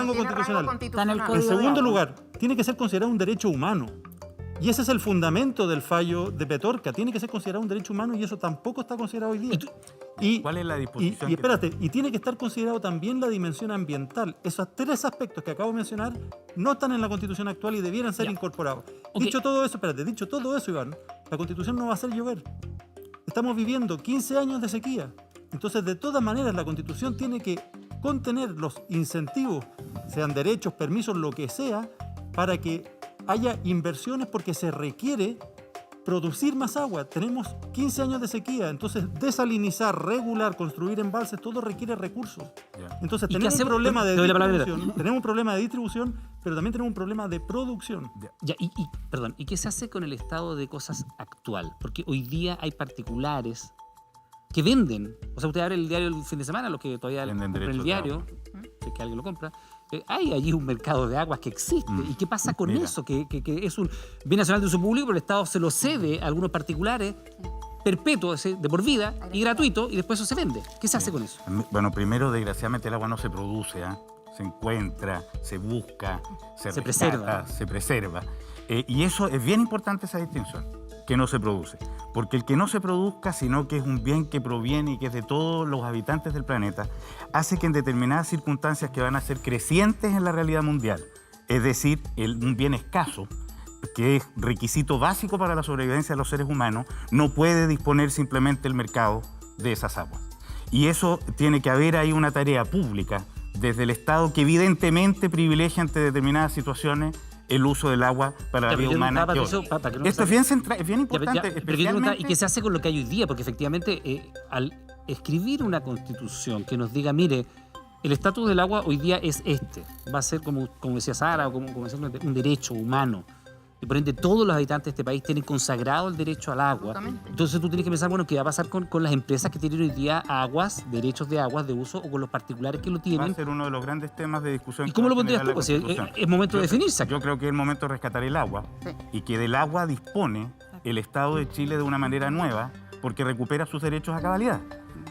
En segundo lugar, tiene que ser considerado un derecho humano. Y ese es el fundamento del fallo de Petorca. Tiene que ser considerado un derecho humano y eso tampoco está considerado hoy día. ¿Cuál es la disposición? Y espérate, y tiene que estar considerado también la dimensión ambiental. Esos tres aspectos que acabo de mencionar no están en la Constitución actual y debieran ser incorporados. Dicho todo eso, Iván, la Constitución no va a hacer llover. Estamos viviendo 15 años de sequía. Entonces, de todas maneras, la Constitución tiene que contener los incentivos, sean derechos, permisos, lo que sea, para que haya inversiones porque se requiere producir más agua. Tenemos 15 años de sequía, entonces desalinizar, regular, construir embalses, todo requiere recursos. Entonces tenemos un problema de distribución, pero también tenemos un problema de producción. Perdón, ¿y qué se hace con el estado de cosas actual? Porque hoy día hay particulares que venden. O sea, usted abre el diario el fin de semana, los que todavía compran el diario, si es que alguien lo compra. Hay allí un mercado de aguas que existe. ¿Y qué pasa con eso? Que es un bien nacional de uso público, pero el Estado se lo cede a algunos particulares, perpetuo, de por vida y gratuito, y después eso se vende. ¿Qué se hace con eso? Bueno, primero, desgraciadamente, el agua no se produce, se encuentra, se busca, se preserva. Se preserva. Y eso es bien importante, esa distinción, que no se produce. Porque el que no se produzca, sino que es un bien que proviene y que es de todos los habitantes del planeta, hace que en determinadas circunstancias que van a ser crecientes en la realidad mundial, es decir, un bien escaso, que es requisito básico para la sobrevivencia de los seres humanos, no puede disponer simplemente el mercado de esas aguas. Y eso tiene que haber ahí una tarea pública desde el Estado que evidentemente privilegia ante determinadas situaciones el uso del agua para la vida humana. Esto es bien importante. ¿Y qué se hace con lo que hay hoy día? Porque efectivamente, al escribir una constitución que nos diga, mire, el estatus del agua hoy día es va a ser como decía Sara, o como decía, un derecho humano. Y por ende, todos los habitantes de este país tienen consagrado el derecho al agua. Entonces tú tienes que pensar, bueno, ¿qué va a pasar con las empresas que tienen hoy día aguas, derechos de aguas de uso, o con los particulares que lo tienen? Va a ser uno de los grandes temas de discusión. ¿Y cómo lo pondrías tú? O sea, es momento de definirse. Yo creo que es el momento de rescatar el agua y que del agua dispone el Estado de Chile de una manera nueva porque recupera sus derechos a cabalidad.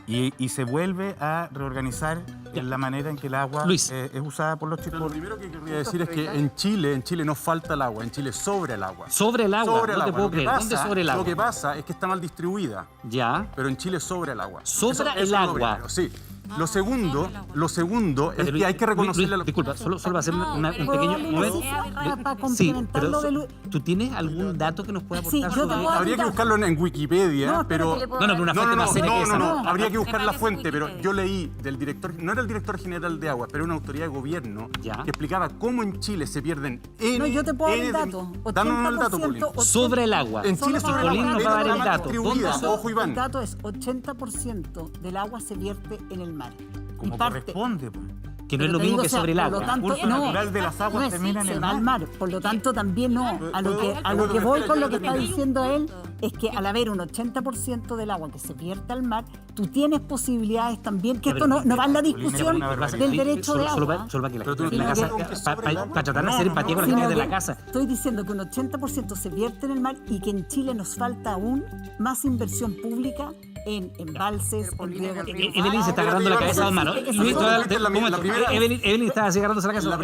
Y se vuelve a reorganizar en la manera en que el agua es usada por los chicos. Lo primero que querría decir es que en Chile no falta el agua, en Chile sobra el agua. ¿Sobre el agua? No te puedo creer. ¿Dónde sobre el agua? Lo que pasa es que está mal distribuida. Ya. Pero en Chile sobra el agua. ¿Sobra el agua? Sí. Lo segundo es que hay que reconocerle... Disculpa, solo va a ser un pequeño momento. Sí, pero ¿tú tienes algún dato que nos pueda aportar? Sí, habría que buscarlo en Wikipedia, pero... una fuente más seria que esa. No, habría que buscar la fuente, pero yo leí del director, no era el director general de agua, pero una autoridad de gobierno que explicaba cómo en Chile se pierden No, yo te puedo dar el dato. Danos el dato, Paulín. Sobre el agua. En Chile sobre el agua. Paulín nos va a dar el dato. Ojo, Iván. El dato es 80% del agua se vierte en el mar. Como corresponde, que no es lo mismo que sobre el agua. Por lo tanto, el curso natural de las aguas termina en el mar. Al mar. Por lo tanto, también no. A lo que voy con lo que está diciendo él es que al haber un 80% del agua que se vierte al mar, tú tienes posibilidades también, que esto no va en la discusión del derecho de agua. Solo para que la casa, para tratar de hacer empatía con la gente de la casa. Estoy diciendo que un 80% se vierte en el mar y que en Chile nos falta aún más inversión pública en embalses, en riego. Evelyn se está agarrando la cabeza a dos manos. Evelyn está así agarrándose la cabeza.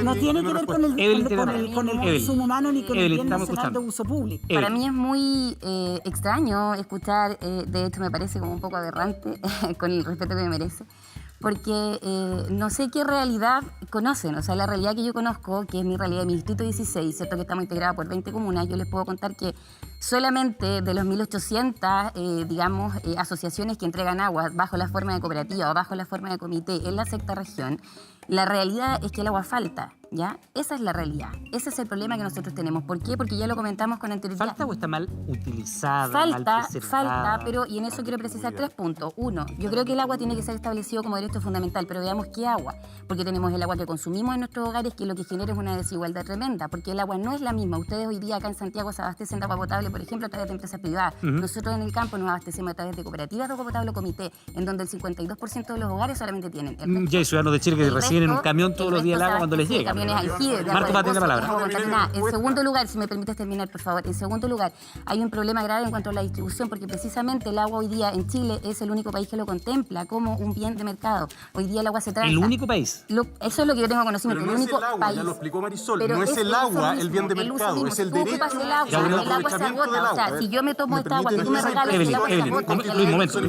No tiene que ver con el consumo humano ni con el bien nacional de uso público. Para mí es muy extraño escuchar, de hecho me parece como un poco aberrante, con el respeto que me merece, porque no sé qué realidad conocen. O sea, la realidad que yo conozco, que es mi realidad de mi distrito 16, ¿cierto? Que estamos integrados por 20 comunas, yo les puedo contar que solamente de los 1.800, asociaciones que entregan agua bajo la forma de cooperativa o bajo la forma de comité en la sexta región, la realidad es que el agua falta, ¿ya? Esa es la realidad. Ese es el problema que nosotros tenemos. ¿Por qué? Porque ya lo comentamos con anterioridad. ¿Falta o está mal utilizada, Falta, pero y en eso quiero precisar 3 puntos. 1, yo creo que el agua tiene que ser establecido como derecho fundamental, pero veamos qué agua. Porque tenemos el agua que consumimos en nuestros hogares, que lo que genera es una desigualdad tremenda, porque el agua no es la misma. Ustedes hoy día acá en Santiago se abastecen de agua potable, por ejemplo, a través de empresas privadas. Nosotros en el campo nos abastecemos a través de cooperativas de agua potable o comité, en donde el 52% de los hogares solamente tienen. Ya hay ciudadanos de Chile que reciben en un camión todos los días el agua cuando les llega. tienes aljibes de Marco va a tener la palabra. agua contaminada. En segundo lugar, si me permites terminar, por favor. En segundo lugar, hay un problema grave en cuanto a la distribución, porque precisamente el agua hoy día en Chile es el único país que lo contempla como un bien de mercado. Hoy día el agua se transa. ¿El único país? Eso es lo que yo tengo conocimiento. Pero no el único es el agua, país. ya lo explicó Marisol, Pero no es el agua mismo, el bien de mercado, es el derecho. El agua se agota. O sea, si yo me tomo esta agua que tú me regalas, el agua se agota. Un momento.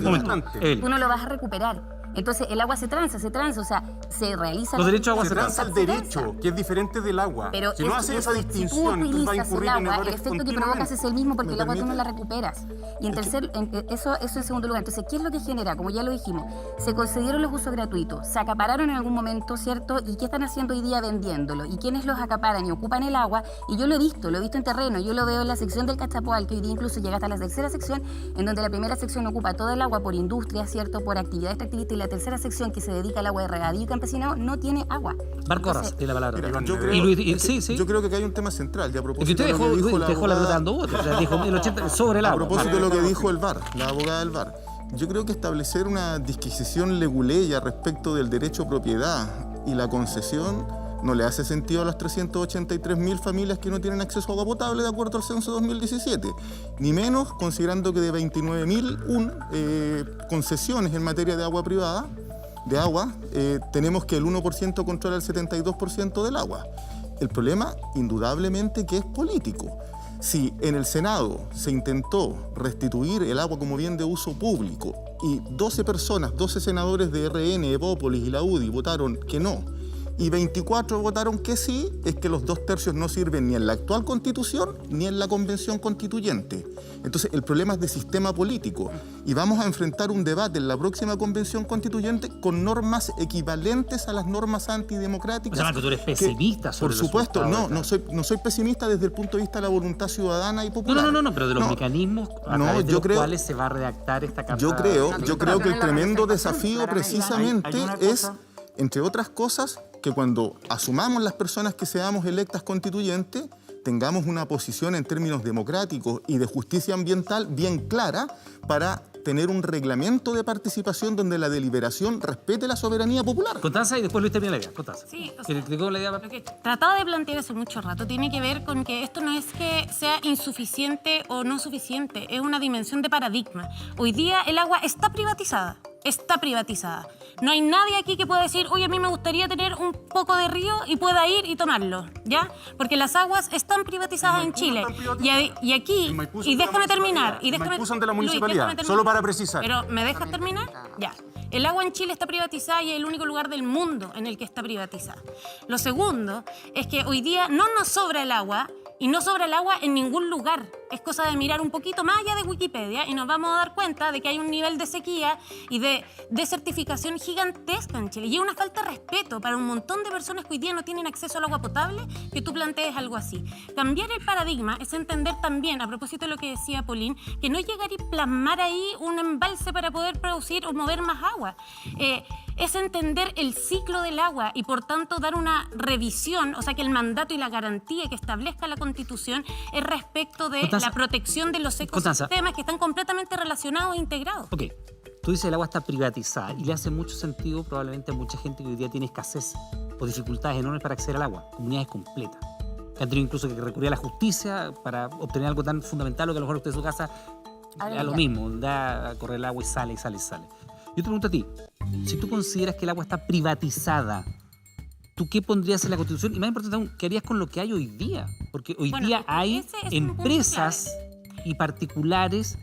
Tú no lo vas a recuperar. Entonces el agua se transa, o sea, se realiza... Los derechos de agua se transa el derecho, que es diferente del agua. Pero si no haces esa distinción, tú vas a incurrir en agua, errores el efecto que provocas es el mismo porque el agua tú no la recuperas. Y en eso en segundo lugar. Entonces, ¿qué es lo que genera? Como ya lo dijimos, se concedieron los usos gratuitos, se acapararon en algún momento, ¿cierto? ¿Y qué están haciendo hoy día vendiéndolo? ¿Y quiénes los acaparan y ocupan el agua? Y yo lo he visto en terreno, yo lo veo en la sección del Cachapoal, que hoy día incluso llega hasta la tercera sección, en donde la primera sección ocupa todo el agua por industria, ¿cierto? Por actividad extractivista, y la tercera sección, que se dedica al agua de regadío y campesinado, no tiene agua. Marco Arras, tiene la palabra. Mira, yo creo que acá hay un tema central. Y a propósito usted dejó la pelota dando votos. O sea, dijo el 80 sobre el agua. A propósito de lo que dijo el VAR, la abogada del VAR, yo creo que establecer una disquisición leguleya respecto del derecho a propiedad y la concesión no le hace sentido a las 383.000 familias que no tienen acceso a agua potable de acuerdo al censo 2017, ni menos considerando que de 29.000 concesiones en materia de agua privada, tenemos que el 1% controla el 72% del agua. El problema, indudablemente, que es político. Si en el Senado se intentó restituir el agua como bien de uso público y 12 senadores de RN, Evópolis y la UDI votaron que no, y 24 votaron que sí, es que los 2/3 no sirven ni en la actual Constitución ni en la Convención Constituyente. Entonces, el problema es de sistema político y vamos a enfrentar un debate en la próxima Convención Constituyente con normas equivalentes a las normas antidemocráticas. O sea, Marco, tú eres pesimista sobre por supuesto, no soy pesimista desde el punto de vista de la voluntad ciudadana y popular. No, pero de los mecanismos a través de los cuales se va a redactar esta carta. Yo creo que el tremendo desafío precisamente es, entre otras cosas, que cuando asumamos las personas que seamos electas constituyentes, tengamos una posición en términos democráticos y de justicia ambiental bien clara para tener un reglamento de participación donde la deliberación respete la soberanía popular. Constanza, y después Luis termina la idea. Constanza. Sí, o sea, lo que trataba de plantear hace mucho rato tiene que ver con que esto no es que sea insuficiente o no suficiente, es una dimensión de paradigma. Hoy día el agua está privatizada. No hay nadie aquí que pueda decir, oye, a mí me gustaría tener un poco de río y pueda ir y tomarlo, ¿ya? Porque las aguas están privatizadas en Chile. Y aquí, y déjame terminar. Maipú son de la municipalidad, solo para precisar. Pero, ¿me dejas terminar? Ya. El agua en Chile está privatizada y es el único lugar del mundo en el que está privatizada. Lo segundo es que hoy día no nos sobra el agua, y no sobra el agua en ningún lugar. Es cosa de mirar un poquito más allá de Wikipedia y nos vamos a dar cuenta de que hay un nivel de sequía y de desertificación gigantesca en Chile. Y es una falta de respeto para un montón de personas que hoy día no tienen acceso al agua potable que tú plantees algo así. Cambiar el paradigma es entender también, a propósito de lo que decía Pauline, que no es llegar y plasmar ahí un embalse para poder producir o mover más agua. Es entender el ciclo del agua y por tanto dar una revisión, o sea que el mandato y la garantía que establezca la Constitución es respecto de la protección de los ecosistemas que están completamente relacionados e integrados. Ok, tú dices el agua está privatizada y le hace mucho sentido probablemente a mucha gente que hoy día tiene escasez o dificultades enormes para acceder al agua, comunidades completas, que han tenido incluso que recurrir a la justicia para obtener algo tan fundamental o que a lo mejor usted en su casa da lo mismo, da a correr el agua y sale. Yo te pregunto a ti, si tú consideras que el agua está privatizada, ¿tú qué pondrías en la Constitución? Y más importante aún, ¿qué harías con lo que hay hoy día? Porque hoy día hay empresas y particulares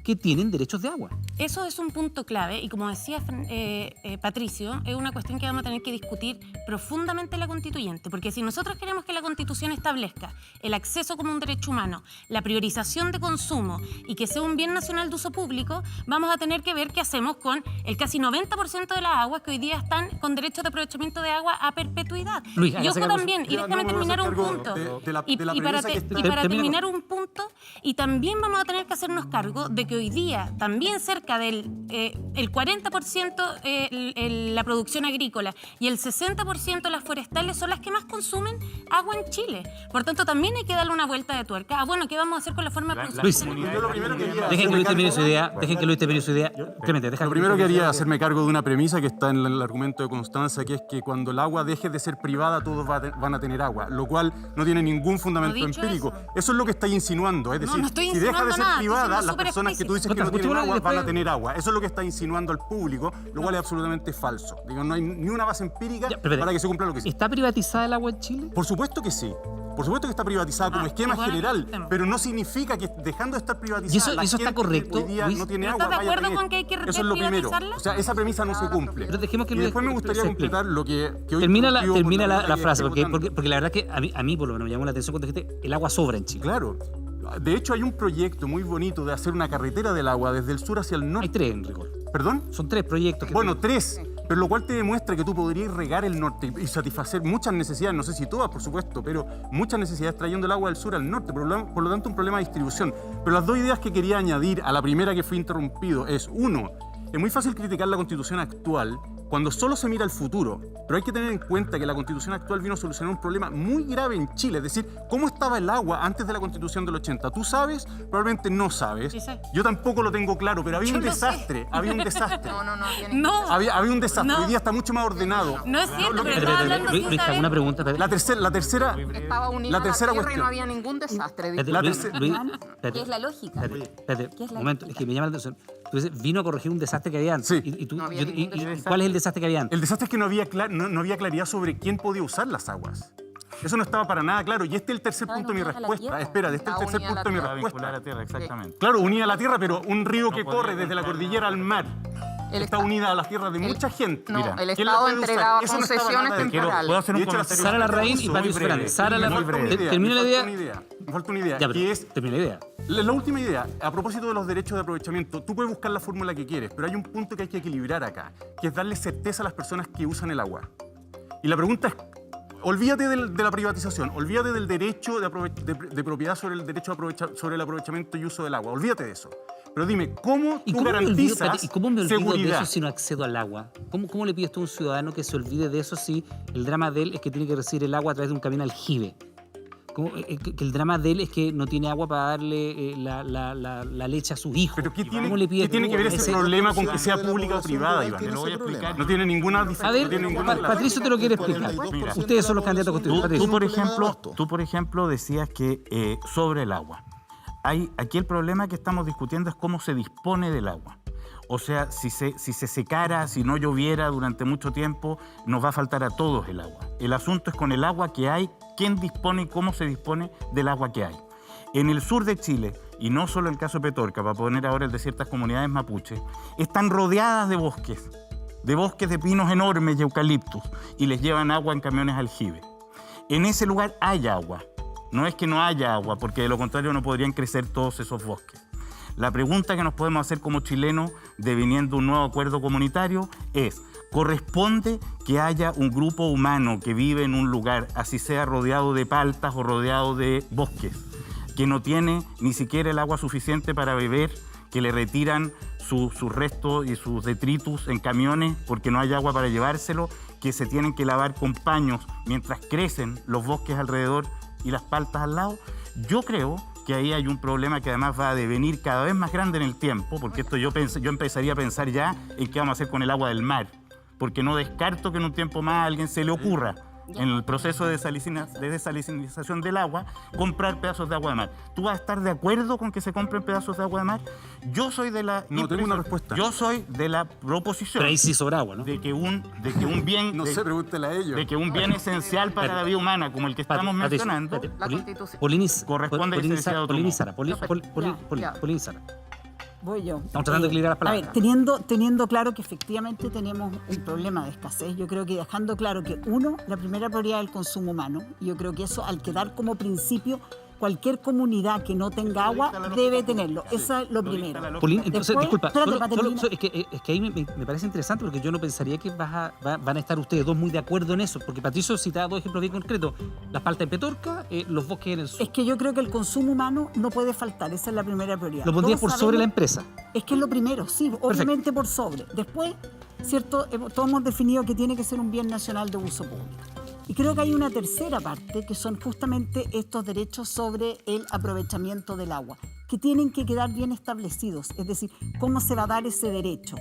que tienen derechos de agua. Eso es un punto clave y como decía Patricio, es una cuestión que vamos a tener que discutir profundamente en la Constituyente, porque si nosotros queremos que la Constitución establezca el acceso como un derecho humano, la priorización de consumo y que sea un bien nacional de uso público, vamos a tener que ver qué hacemos con el casi 90% de las aguas que hoy día están con derechos de aprovechamiento de agua a perpetuidad. Luis, y ojo también, y déjame terminar un punto. Para terminar un punto, y también vamos a tener que hacernos cargo de que hoy día, también cerca cerca del el 40% la producción agrícola y el 60% las forestales son las que más consumen agua en Chile. Por tanto, también hay que darle una vuelta de tuerca. Bueno, ¿qué vamos a hacer con la forma de producción? Luis, dejen que Luis termine su idea. Clemente, lo primero que haría es hacerme cargo de una premisa que está en el argumento de Constanza, que es que cuando el agua deje de ser privada, todos van a tener agua, lo cual no tiene ningún fundamento empírico. Eso es lo que está insinuando. Es decir, si deja de ser privada, las personas que tú dices que no tienen agua van a tener agua. Eso es lo que está insinuando al público, lo cual es absolutamente falso. Digo, no hay ni una base empírica para que se cumpla lo que dice. ¿Está privatizada el agua en Chile? Por supuesto que sí. Por supuesto que está privatizada como esquema general, pero no significa que dejando de estar privatizada, ¿Y eso está correcto, hoy día Luis? no tiene ¿No agua, estás de vaya a acuerdo tener. con que hay que Eso es lo primero. privatizarla? O sea, esa premisa no se cumple. Pero dejemos que y después me gustaría completar lo que hoy termina la la frase, porque la verdad que a mí por lo menos me llamó la atención cuando dijiste el agua sobra en Chile. Claro. De hecho, hay un proyecto muy bonito de hacer una carretera del agua desde el sur hacia el norte. Hay 3 en rigor. ¿Perdón? Son 3 proyectos. Bueno, 3. Pero lo cual te demuestra que tú podrías regar el norte y satisfacer muchas necesidades, no sé si todas, por supuesto, pero muchas necesidades trayendo el agua del sur al norte, por lo tanto un problema de distribución. Pero las 2 ideas que quería añadir a la primera que fui interrumpido es, 1, es muy fácil criticar la Constitución actual cuando solo se mira al futuro, pero hay que tener en cuenta que la Constitución actual vino a solucionar un problema muy grave en Chile, es decir, ¿cómo estaba el agua antes de la Constitución del 80? ¿Tú sabes? Probablemente no sabes. Yo tampoco lo tengo claro, pero había un desastre, había un desastre. Había un desastre, hoy día está mucho más ordenado. No es cierto, pero estaba hablando sin Luis, saber. una pregunta. La tercera Estaba unida la tercera a la tierra y cuestión. no había ningún desastre. ¿Qué es la lógica? Espérate, ¿Qué es la un momento, es que me llama la atención. Tú dices, vino a corregir un desastre que había antes. Sí. ¿Y No había ningún desastre. cuál es el desastre que había antes? El desastre es que no había claridad sobre quién podía usar las aguas. Eso no estaba para nada claro. Y este es el tercer punto de mi respuesta. Espera, este es el tercer punto de mi respuesta. A la tierra, exactamente. Claro, unida a la tierra, pero un río que corre desde la cordillera al mar. Está unida a las tierras de mucha gente. No, Mira, el ¿quién la Estado puede usar? entregaba Eso no estaba concesiones nada de- temporales. ¿Puedo hacer un De hecho, la comentario? Sara Larraín y Patricio Fernández. Sara Me Larraín, falta una idea, termina la me idea. falta una idea. Me falta una idea, Ya, pero que es termina la idea. la última idea. A propósito de los derechos de aprovechamiento, tú puedes buscar la fórmula que quieres, pero hay un punto que hay que equilibrar acá, que es darle certeza a las personas que usan el agua. Y la pregunta es, olvídate de la privatización, olvídate del derecho de propiedad sobre el derecho sobre el aprovechamiento y uso del agua, olvídate de eso. Pero dime, ¿cómo tú garantizas ¿Y cómo me olvido de seguridad? eso si no accedo al agua? ¿Cómo le pides tú a un ciudadano que se olvide de eso si el drama de él es que tiene que recibir el agua a través de un camión aljibe? Que el drama de él es que no tiene agua para darle la leche a sus hijos. ¿Pero qué ¿Cómo le pides tiene tú que ver a ese problema con que sea pública o privada, Iván? Tiene Te lo voy a ese explicar. problema. No tiene ninguna A diferencia. ver, no tiene ninguna relación. Patricio te lo quiere explicar. 42% Ustedes son los de la candidatos población constitucionales. Tú, por ejemplo, decías que sobre el agua. Aquí el problema que estamos discutiendo es cómo se dispone del agua. O sea, si se secara, si no lloviera durante mucho tiempo, nos va a faltar a todos el agua. El asunto es con el agua que hay, quién dispone y cómo se dispone del agua que hay. En el sur de Chile, y no solo el caso de Petorca, para poner ahora el de ciertas comunidades mapuches, están rodeadas de bosques de pinos enormes y eucaliptus, y les llevan agua en camiones aljibe. En ese lugar hay agua. No es que no haya agua, porque de lo contrario no podrían crecer todos esos bosques. La pregunta que nos podemos hacer como chilenos, deviniendo un nuevo acuerdo comunitario, es: ¿corresponde que haya un grupo humano que vive en un lugar, así sea rodeado de paltas o rodeado de bosques, que no tiene ni siquiera el agua suficiente para beber, que le retiran sus restos y sus detritus en camiones porque no hay agua para llevárselo, que se tienen que lavar con paños mientras crecen los bosques alrededor y las paltas al lado? Yo creo que ahí hay un problema que además va a devenir cada vez más grande en el tiempo, porque esto yo empezaría a pensar ya en qué vamos a hacer con el agua del mar, porque no descarto que en un tiempo más a alguien se le ocurra, en el proceso de desalinización del agua, comprar pedazos de agua de mar. ¿Tú vas a estar de acuerdo con que se compren pedazos de agua de mar? Yo soy de la... No tengo una respuesta. Yo soy de la proposición... Pero ahí sí sobra agua, ¿no? De que un bien... No sé, pregúntele a ellos. De que un bien esencial para la vida humana, como el que estamos mencionando, corresponde que se sea otro modo. Polín Sara. Voy yo. Estamos tratando de equilibrar las palabras. A ver, teniendo claro que efectivamente tenemos un problema de escasez, yo creo que dejando claro que, uno, la primera prioridad es el consumo humano, y yo creo que eso, al quedar como principio, cualquier comunidad que no tenga agua debe tenerlo. Eso es lo primero. Polín, entonces, Después, disculpa, espérate, es que ahí me parece interesante porque yo no pensaría que van a estar ustedes dos muy de acuerdo en eso, porque Patricio citaba dos ejemplos bien concretos, la falta de Petorca, los bosques en el sur. Es que yo creo que el consumo humano no puede faltar, esa es la primera prioridad. ¿Lo pondrías por sobre la empresa? Es que es lo primero, sí, obviamente por sobre. Después, ¿cierto? Todos hemos definido que tiene que ser un bien nacional de uso público. Y creo que hay una tercera parte, que son justamente estos derechos sobre el aprovechamiento del agua, que tienen que quedar bien establecidos, es decir, cómo se va a dar ese derecho.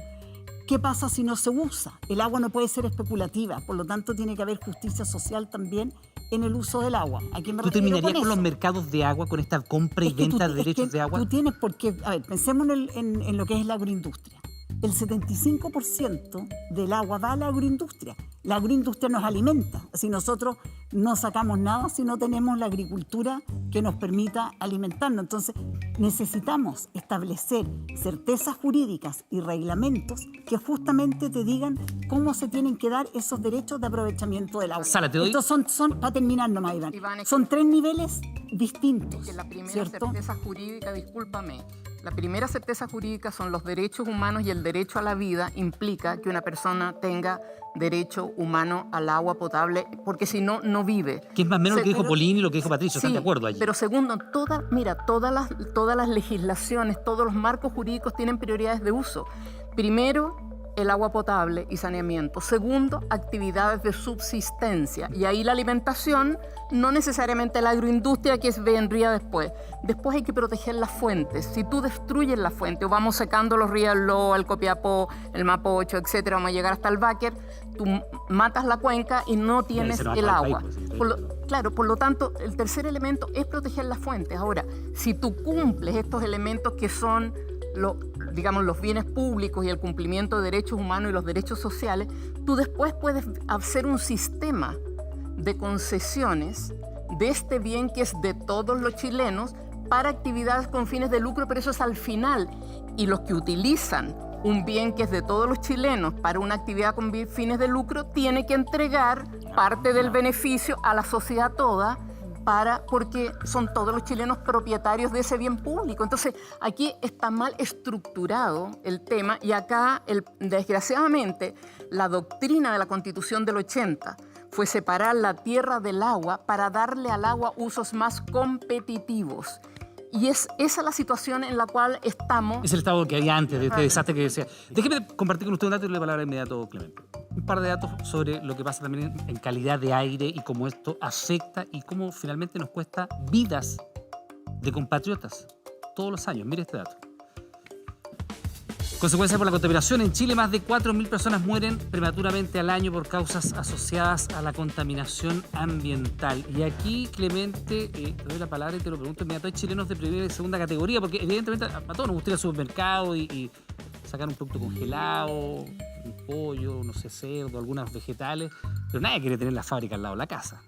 ¿Qué pasa si no se usa? El agua no puede ser especulativa, por lo tanto tiene que haber justicia social también en el uso del agua. ¿A qué me ¿Tú refiero terminarías con eso? los mercados de agua, con esta compra y venta de derechos de agua? Tú tienes, porque, a ver, pensemos en lo que es la agroindustria. El 75% del agua va a la agroindustria. La agroindustria nos alimenta. Así nosotros no sacamos nada si no tenemos la agricultura que nos permita alimentarnos. Entonces necesitamos establecer certezas jurídicas y reglamentos que justamente te digan cómo se tienen que dar esos derechos de aprovechamiento del agua. Sara, te doy... Estos son, para terminar nomás, Iván, son 3 niveles distintos. Que la primera ¿cierto? certeza jurídica, discúlpame, la primera certeza jurídica son los derechos humanos y el derecho a la vida implica que una persona tenga derecho humano al agua potable, porque si no, no vive. Que es más o menos lo que dijo Polín y lo que dijo Patricio, ¿están de acuerdo allí? Pero segundo, todas las legislaciones, todos los marcos jurídicos tienen prioridades de uso. Primero, el agua potable y saneamiento. Segundo, actividades de subsistencia. Y ahí la alimentación, no necesariamente la agroindustria, que vendría después. Después hay que proteger las fuentes. Si tú destruyes la fuente, o vamos secando los ríos, el Ló, el Copiapó, el Mapocho, etcétera, vamos a llegar hasta el Báquer, tú matas la cuenca y no tienes el agua. Por lo tanto, el tercer elemento es proteger las fuentes. Ahora, si tú cumples estos elementos que son los bienes públicos y el cumplimiento de derechos humanos y los derechos sociales, tú después puedes hacer un sistema de concesiones de este bien que es de todos los chilenos para actividades con fines de lucro, pero eso es al final. Y los que utilizan un bien que es de todos los chilenos para una actividad con fines de lucro tiene que entregar parte del beneficio a la sociedad toda, porque son todos los chilenos propietarios de ese bien público. Entonces, aquí está mal estructurado el tema y acá, desgraciadamente, la doctrina de la Constitución del 80 fue separar la tierra del agua para darle al agua usos más competitivos. Y esa es la situación en la cual estamos. Es el estado que había antes de este desastre que decía. Déjeme compartir con usted un dato y le doy la palabra inmediato, Clemente. Un par de datos sobre lo que pasa también en calidad de aire y cómo esto afecta y cómo finalmente nos cuesta vidas de compatriotas todos los años. Mire este dato. Consecuencias por la contaminación. En Chile, más de 4.000 personas mueren prematuramente al año por causas asociadas a la contaminación ambiental. Y aquí, Clemente, te doy la palabra y te lo pregunto inmediato. Hay chilenos de primera y segunda categoría, porque evidentemente a todos nos gusta ir al supermercado y sacar un producto congelado, un pollo, no sé, cerdo, algunas vegetales, pero nadie quiere tener la fábrica al lado de la casa.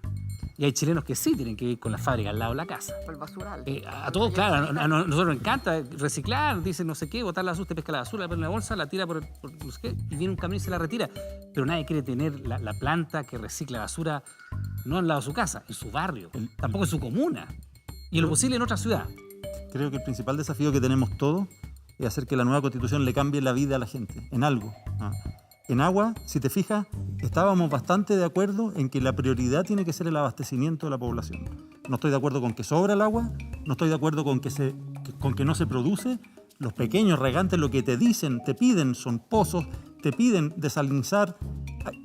Y hay chilenos que sí tienen que ir con la fábrica al lado de la casa. El basural. A todos, claro, a nosotros nos encanta reciclar, dicen no sé qué, botar la basura, usted pesca la basura, la pone en la bolsa, la tira por no sé qué, y viene un camión y se la retira. Pero nadie quiere tener la planta que recicla basura no al lado de su casa, en su barrio, tampoco en su comuna, y en lo posible en otra ciudad. Creo que el principal desafío que tenemos todos es hacer que la nueva Constitución le cambie la vida a la gente, en algo. En agua, si te fijas, estábamos bastante de acuerdo en que la prioridad tiene que ser el abastecimiento de la población. No estoy de acuerdo con que sobra el agua, no estoy de acuerdo con que no se produce. Los pequeños regantes lo que te dicen, te piden son pozos, te piden desalinizar.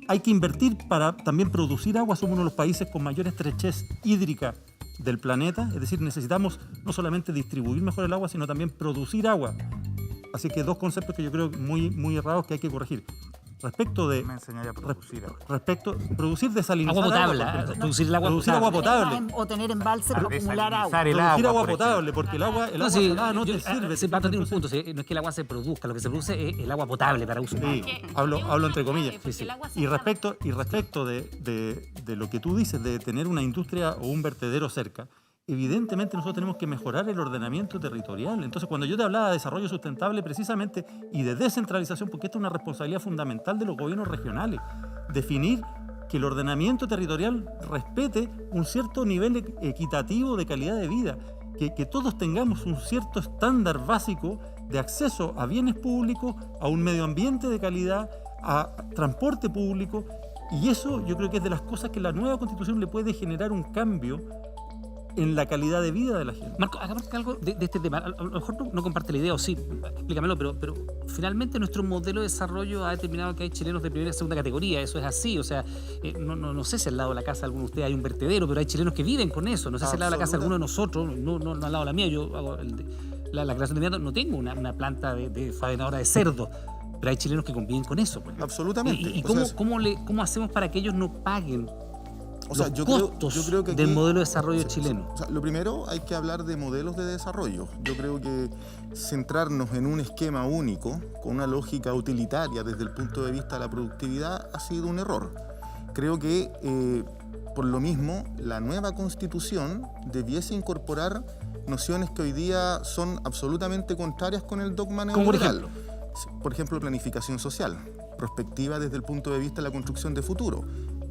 Hay que invertir para también producir agua. Somos uno de los países con mayor estrechez hídrica del planeta. Es decir, necesitamos no solamente distribuir mejor el agua, sino también producir agua. Así que dos conceptos que yo creo muy, muy errados que hay que corregir. Respecto de... Me enseñaría a producir agua. Producir, desalinizar agua potable, producir el agua potable. O tener embalse para acumular agua. Producir agua potable, porque el agua no te sirve. Ese pato tiene un punto, no es que el agua se produzca, lo que se produce es el agua potable para uso humano. Sí, hablo entre comillas. Sí. Y respecto de lo que tú dices, de tener una industria o un vertedero cerca, evidentemente nosotros tenemos que mejorar el ordenamiento territorial. Entonces, cuando yo te hablaba de desarrollo sustentable precisamente y de descentralización, porque esta es una responsabilidad fundamental de los gobiernos regionales, definir que el ordenamiento territorial respete un cierto nivel equitativo de calidad de vida, que todos tengamos un cierto estándar básico de acceso a bienes públicos, a un medio ambiente de calidad, a transporte público, y eso yo creo que es de las cosas que la nueva Constitución le puede generar un cambio en la calidad de vida de la gente. Marco, hagamos algo de este tema. A lo mejor no comparte la idea, o sí, explícamelo, pero finalmente nuestro modelo de desarrollo ha determinado que hay chilenos de primera y segunda categoría. Eso es así, o sea, no sé si al lado de la casa de alguno de ustedes hay un vertedero, pero hay chilenos que viven con eso. No sé si al lado de la casa de alguno de nosotros, no al lado de la mía, yo hago la creación de vivienda, no tengo una planta de faenadora de cerdo, pero hay chilenos que conviven con eso. Pues. Absolutamente. ¿Y cómo hacemos para que ellos no paguen yo creo que del modelo de desarrollo chileno? O sea, lo primero, hay que hablar de modelos de desarrollo. Yo creo que centrarnos en un esquema único, con una lógica utilitaria desde el punto de vista de la productividad, ha sido un error. Creo que, por lo mismo, la nueva Constitución debiese incorporar nociones que hoy día son absolutamente contrarias con el dogma neoliberal. Por ejemplo, planificación social, prospectiva desde el punto de vista de la construcción de futuro.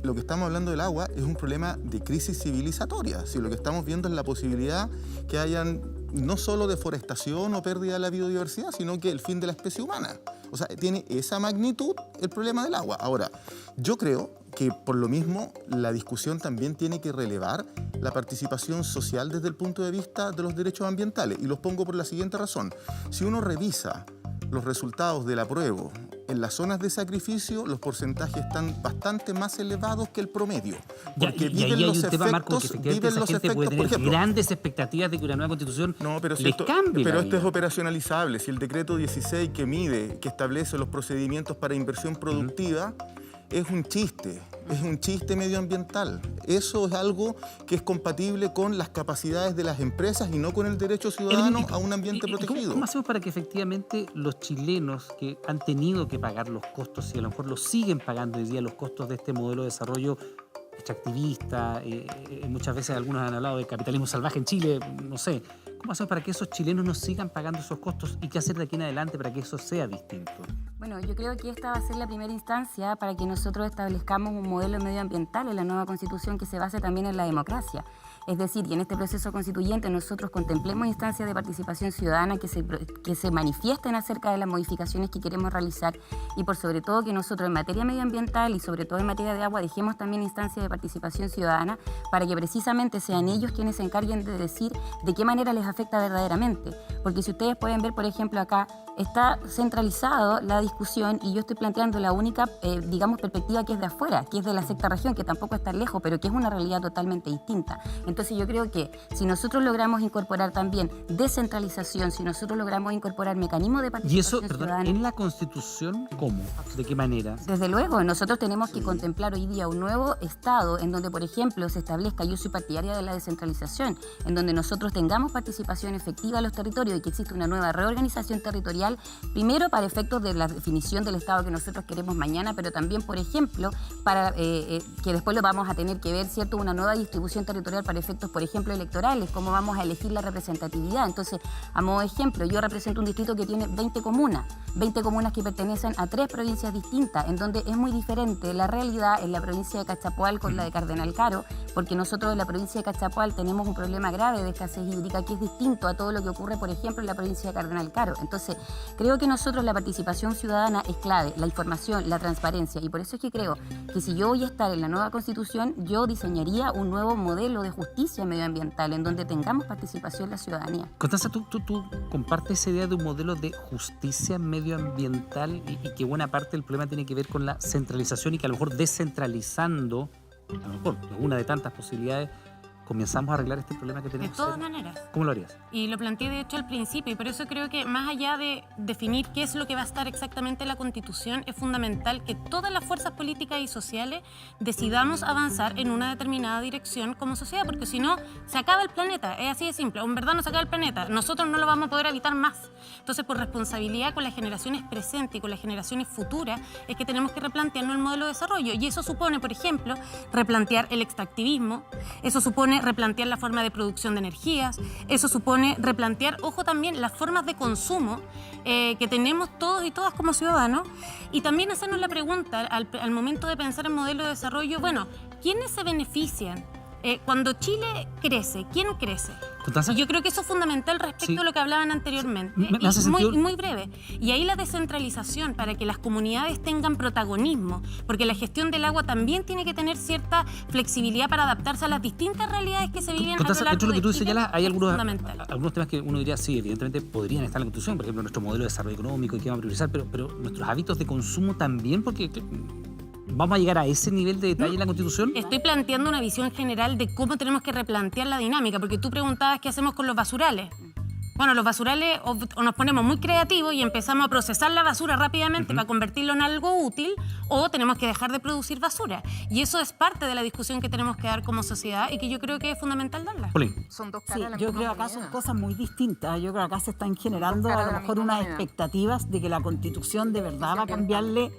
Lo que estamos hablando del agua es un problema de crisis civilizatoria. Si lo que estamos viendo es la posibilidad que hayan no solo deforestación o pérdida de la biodiversidad, sino que el fin de la especie humana. O sea, tiene esa magnitud el problema del agua. Ahora, yo creo que por lo mismo la discusión también tiene que relevar la participación social desde el punto de vista de los derechos ambientales. Y los pongo por la siguiente razón. Si uno revisa los resultados del apruebo en las zonas de sacrificio, los porcentajes están bastante más elevados que el promedio. Porque y ahí hay un tema, Marco, que efectivamente esa gente puede tener grandes expectativas de que una nueva Constitución les cambie. Pero esto es operacionalizable. Si el decreto 16 que mide, que establece los procedimientos para inversión productiva, es un chiste medioambiental. Eso es algo que es compatible con las capacidades de las empresas y no con el derecho ciudadano a un ambiente protegido. ¿Cómo hacemos para que efectivamente los chilenos que han tenido que pagar los costos, y a lo mejor los siguen pagando hoy día los costos de este modelo de desarrollo extractivista, muchas veces algunos han hablado de capitalismo salvaje en Chile, no sé, ¿cómo hacemos para que esos chilenos no sigan pagando esos costos y qué hacer de aquí en adelante para que eso sea distinto? Bueno, yo creo que esta va a ser la primera instancia para que nosotros establezcamos un modelo medioambiental en la nueva Constitución que se base también en la democracia. Es decir, y en este proceso constituyente nosotros contemplemos instancias de participación ciudadana que se manifiesten acerca de las modificaciones que queremos realizar y por sobre todo que nosotros en materia medioambiental y sobre todo en materia de agua dejemos también instancias de participación ciudadana para que precisamente sean ellos quienes se encarguen de decir de qué manera les afecta verdaderamente. Porque si ustedes pueden ver, por ejemplo, acá está centralizado la discusión y yo estoy planteando la única, perspectiva que es de afuera, que es de la sexta región, que tampoco está lejos, pero que es una realidad totalmente distinta. Entonces yo creo que si nosotros logramos incorporar también descentralización, si nosotros logramos incorporar mecanismos de participación ciudadana... ¿Y eso, en la Constitución, cómo? ¿De qué manera? Desde luego, nosotros tenemos que contemplar hoy día un nuevo Estado en donde, por ejemplo, se establezca, yo soy partidaria de la descentralización, en donde nosotros tengamos participación efectiva en los territorios y que exista una nueva reorganización territorial, primero para efectos de la definición del Estado que nosotros queremos mañana, pero también, por ejemplo, para que después lo vamos a tener que ver, ¿cierto?, una nueva distribución territorial para efectos, por ejemplo, electorales, cómo vamos a elegir la representatividad. Entonces, a modo de ejemplo, yo represento un distrito que tiene 20 comunas que pertenecen a 3 provincias distintas, en donde es muy diferente la realidad en la provincia de Cachapoal con la de Cardenal Caro, porque nosotros en la provincia de Cachapoal tenemos un problema grave de escasez hídrica que es distinto a todo lo que ocurre, por ejemplo, en la provincia de Cardenal Caro. Entonces, creo que nosotros la participación ciudadana es clave, la información, la transparencia, y por eso es que creo que si yo voy a estar en la nueva Constitución, yo diseñaría un nuevo modelo de justicia medioambiental en donde tengamos participación la ciudadanía. Constanza, ¿tú compartes esa idea de un modelo de justicia medioambiental y que buena parte del problema tiene que ver con la centralización y que a lo mejor descentralizando, a lo mejor una de tantas posibilidades, comenzamos a arreglar este problema que tenemos? De todas maneras. ¿Cómo lo harías? Y lo planteé de hecho al principio, y por eso creo que más allá de definir qué es lo que va a estar exactamente en la Constitución, es fundamental que todas las fuerzas políticas y sociales decidamos avanzar en una determinada dirección como sociedad, porque si no, se acaba el planeta, es así de simple, en verdad no se acaba el planeta, nosotros no lo vamos a poder habitar más. Entonces, por responsabilidad con las generaciones presentes y con las generaciones futuras, es que tenemos que replantearnos el modelo de desarrollo, y eso supone, por ejemplo, replantear el extractivismo, eso supone supone replantear la forma de producción de energías, eso supone replantear, ojo, también las formas de consumo que tenemos todos y todas como ciudadanos, y también hacernos la pregunta al momento de pensar en modelo de desarrollo, bueno, ¿quiénes se benefician? Cuando Chile crece, ¿quién crece? Y yo creo que eso es fundamental respecto a lo que hablaban anteriormente. Muy breve. Y ahí la descentralización para que las comunidades tengan protagonismo, porque la gestión del agua también tiene que tener cierta flexibilidad para adaptarse a las distintas realidades que se viven a lo largo de lo que tú Chile. señalas, hay algunos temas que uno diría, sí, evidentemente podrían estar en la Constitución, por ejemplo, nuestro modelo de desarrollo económico y qué vamos a priorizar, pero nuestros hábitos de consumo también, porque ¿vamos a llegar a ese nivel de detalle en la Constitución? Estoy planteando una visión general de cómo tenemos que replantear la dinámica, porque tú preguntabas qué hacemos con los basurales. Bueno, los basurales o nos ponemos muy creativos y empezamos a procesar la basura rápidamente para convertirlo en algo útil, o tenemos que dejar de producir basura. Y eso es parte de la discusión que tenemos que dar como sociedad y que yo creo que es fundamental darla. Son dos Sí, caras de la yo misma creo que acá moneda. son cosas muy distintas. Yo creo que acá se están generando caras a de lo la mejor misma unas moneda. expectativas de que la Constitución de verdad va a cambiarle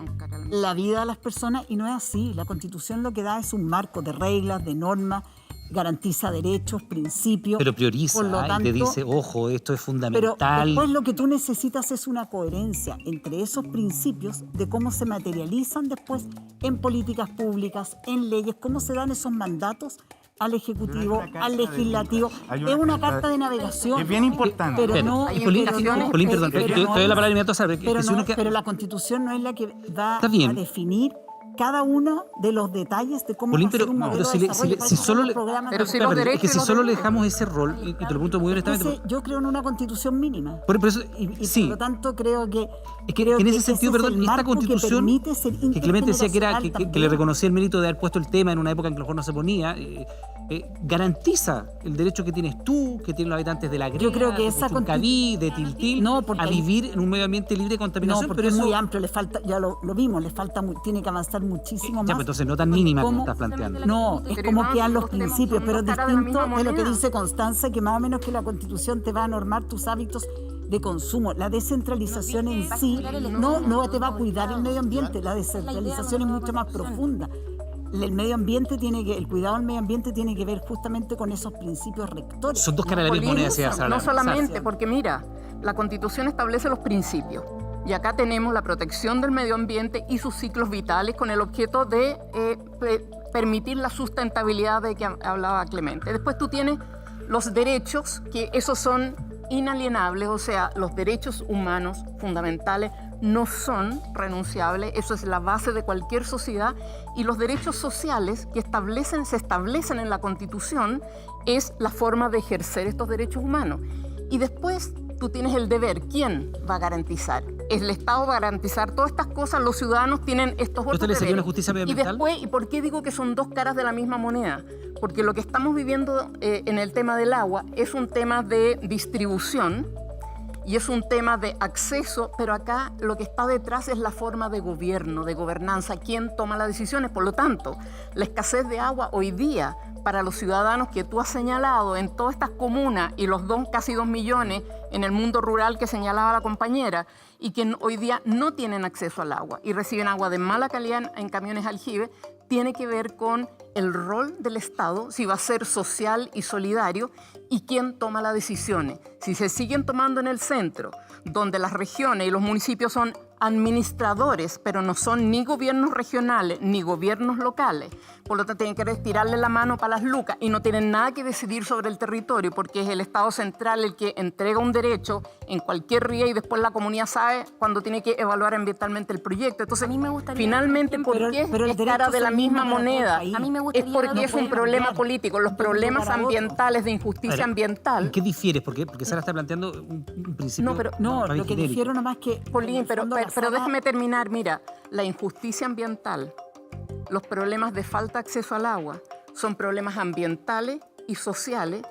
la vida a las personas, y no es así. La Constitución lo que da es un marco de reglas, de normas, garantiza derechos, principios. Pero prioriza, Por lo y te tanto, dice, ojo, esto es pero fundamental. después lo que tú necesitas es una coherencia entre esos principios de cómo se materializan después en políticas públicas, en leyes, cómo se dan esos mandatos al Ejecutivo, al Legislativo. Es una carta de navegación. Es bien importante. Pero no, Polín, perdón, te doy la palabra inmediato, ¿sabes? pero la Constitución no es la que va Está bien. a definir cada uno de los detalles de cómo Polín, va a ser un modelo de desarrollo. si solo le, Pero si claro, es que si solo le dejamos ese rol, y te lo pregunto muy honestamente. Entonces, yo creo en una Constitución mínima. Por eso, y sí. por lo tanto creo que en ese sentido, ese es perdón, el esta marco Constitución, que Clemente decía que también. le reconocía el mérito de haber puesto el tema en una época en que a lo mejor no se ponía, garantiza el derecho que tienes tú, que tienen los habitantes de la Greda, Yo creo que de esa Chuncaví, de Tiltil, a vivir en un medio ambiente libre de contaminación. No, porque pero es eso, muy amplio, le falta, ya lo vimos, le falta, tiene que avanzar muchísimo más. pues entonces no tan mínima como estás planteando. No, es Pero como Iván, quedan los los temas principios, son pero es dos caras de la distinto misma de lo que moneda. dice Constanza, que más o menos que la Constitución te va a normar tus hábitos de consumo. La descentralización en sí no te va a cuidar el medio ambiente, la descentralización es mucho más profunda. El medio ambiente el cuidado del medio ambiente tiene que ver justamente con esos principios rectores. Son dos caras de la misma moneda, decía Sara. No solamente, porque mira, la Constitución establece los principios. Y acá tenemos la protección del medio ambiente y sus ciclos vitales con el objeto de permitir la sustentabilidad de que hablaba Clemente. Después tú tienes los derechos, que esos son inalienables, o sea, los derechos humanos fundamentales no son renunciables, eso es la base de cualquier sociedad, y los derechos sociales que se establecen en la Constitución es la forma de ejercer estos derechos humanos. Y después tú tienes el deber. ¿Quién va a garantizar? El Estado va a garantizar todas estas cosas, los ciudadanos tienen estos otros ¿Usted le sería deberes. una justicia Y medioambiental? después, ¿y por qué digo que son dos caras de la misma moneda? Porque lo que estamos viviendo en el tema del agua es un tema de distribución y es un tema de acceso, pero acá lo que está detrás es la forma de gobierno, de gobernanza, quién toma las decisiones. Por lo tanto, la escasez de agua hoy día para los ciudadanos que tú has señalado en todas estas comunas y los casi 2 millones en el mundo rural que señalaba la compañera y que hoy día no tienen acceso al agua y reciben agua de mala calidad en camiones aljibe, tiene que ver con el rol del Estado, si va a ser social y solidario, y quién toma las decisiones. Si se siguen tomando en el centro, donde las regiones y los municipios son administradores, pero no son ni gobiernos regionales ni gobiernos locales, por lo tanto tienen que tirarle la mano para las lucas y no tienen nada que decidir sobre el territorio porque es el Estado central el que entrega un derecho en cualquier ría y después la comunidad sabe cuando tiene que evaluar ambientalmente el proyecto. Entonces, a mí me gustaría finalmente, ¿por qué es cara de la misma moneda? A mí me gustaría Es porque es un problema político. Los problemas ambientales de injusticia ambiental. ¿En qué difieres? Porque Sara está planteando un principio. No, más lo que genérico. difiero nomás que... Polín, pero Sara- déjame terminar. Mira, la injusticia ambiental, los problemas de falta de acceso al agua, son problemas ambientales y sociales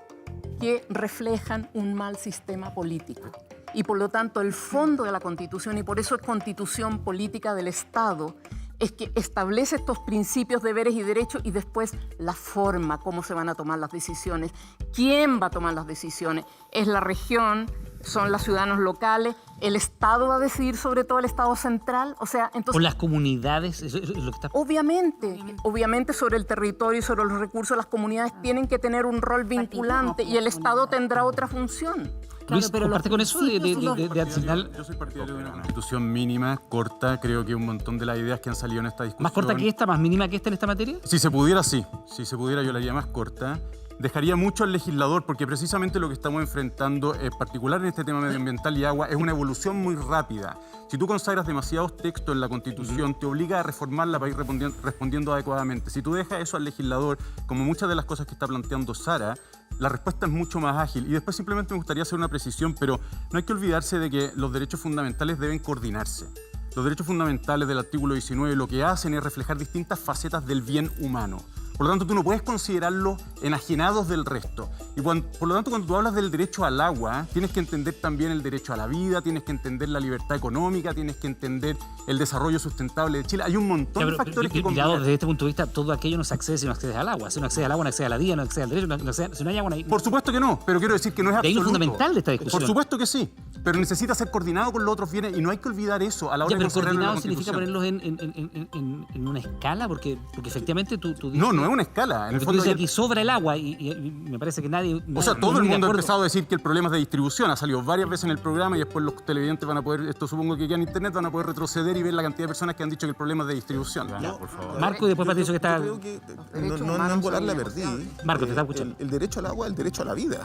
que reflejan un mal sistema político. Y por lo tanto, el fondo de la Constitución, y por eso es Constitución política del Estado, es que establece estos principios, deberes y derechos y después la forma, cómo se van a tomar las decisiones, quién va a tomar las decisiones. ¿Es la región? ¿Son los ciudadanos locales? ¿El Estado va a decidir sobre todo el Estado central? O sea, entonces... ¿O las comunidades? Eso es lo que está... Obviamente sobre el territorio y sobre los recursos, las comunidades tienen que tener un rol vinculante y el Estado tendrá otra función. Luis, comparte con eso de al final... Yo soy partidario de una constitución mínima, corta. Creo que un montón de las ideas que han salido en esta discusión... ¿Más corta que esta, más mínima que esta en esta materia? Si se pudiera, sí. Si se pudiera, yo la haría más corta. Dejaría mucho al legislador, porque precisamente lo que estamos enfrentando, en particular en este tema medioambiental y agua, es una evolución muy rápida. Si tú consagras demasiados textos en la Constitución, te obliga a reformarla para ir respondiendo adecuadamente. Si tú dejas eso al legislador, como muchas de las cosas que está planteando Sara, la respuesta es mucho más ágil. Y después simplemente me gustaría hacer una precisión, pero no hay que olvidarse de que los derechos fundamentales deben coordinarse. Los derechos fundamentales del artículo 19 lo que hacen es reflejar distintas facetas del bien humano. Por lo tanto, tú no puedes considerarlos enajenados del resto. Y por lo tanto, cuando tú hablas del derecho al agua, tienes que entender también el derecho a la vida, tienes que entender la libertad económica, tienes que entender el desarrollo sustentable de Chile. Hay un montón de factores que combinar. Desde este punto de vista, todo aquello no se accede si no accedes al agua. Si no accedes al agua, no accedes a la vida, no accedes al derecho, si no hay agua, no hay... Por supuesto que no, pero quiero decir que no es absoluto. De ahí lo fundamental de esta discusión. Por supuesto que sí, pero necesita ser coordinado con los otros bienes y no hay que olvidar eso a la hora de considerarlo en la Constitución. ¿Coordinado significa ponerlos en una escala? Porque efectivamente tú dices... No es una escala. Tú dices aquí sobra el agua y me parece que nadie... O sea, todo el mundo ha empezado a decir que el problema es de distribución. Ha salido varias veces en el programa y después los televidentes van a poder, esto supongo que ya en internet, van a poder retroceder y ver la cantidad de personas que han dicho que el problema es de distribución. Ya, por favor. Marco, y después Patricio, que está... Yo creo que no es volar la verdad. Marco, te está escuchando. El derecho al agua es el derecho a la vida.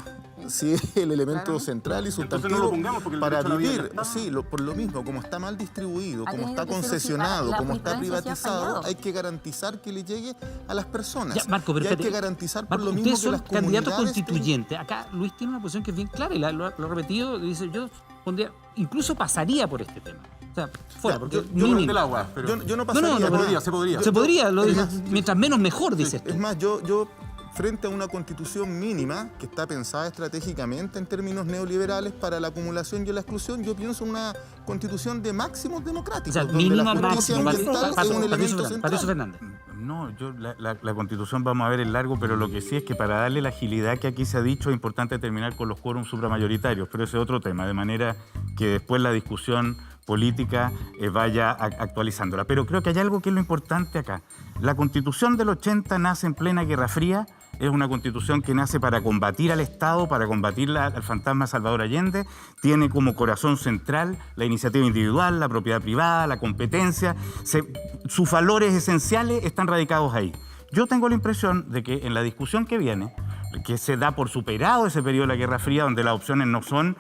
Sí, es el elemento central y sustantivo para vivir. Sí, por lo mismo, como está mal distribuido, como está concesionado, como está privatizado, hay que garantizar que le llegue a las personas. Ya, Marco, pero y hay que garantizar por lo mismo ustedes son que las comunidades... candidatos constituyentes. Acá Luis tiene una posición que es bien clara y lo ha repetido. Dice, yo pondría, incluso pasaría por este tema. O sea, fuera, porque yo no agua, pero... yo no pasaría. Se podría. Se podría, lo dice, mientras menos mejor, dice esto. Es más, yo frente a una constitución mínima que está pensada estratégicamente en términos neoliberales para la acumulación y la exclusión, yo pienso en una constitución de máximos democráticos. O sea, donde mínima la justicia ambiental es un elemento central. Patricio Fernández. No, la Constitución vamos a ver el largo, pero lo que sí es que para darle la agilidad que aquí se ha dicho es importante terminar con los quórums supramayoritarios, pero ese es otro tema, de manera que después la discusión política vaya actualizándola. Pero creo que hay algo que es lo importante acá. La Constitución del 80 nace en plena Guerra Fría, es una Constitución que nace para combatir al Estado, para combatir al fantasma Salvador Allende, tiene como corazón central la iniciativa individual, la propiedad privada, la competencia, sus valores esenciales están radicados ahí. Yo tengo la impresión de que en la discusión que viene, que se da por superado ese periodo de la Guerra Fría, donde las opciones no son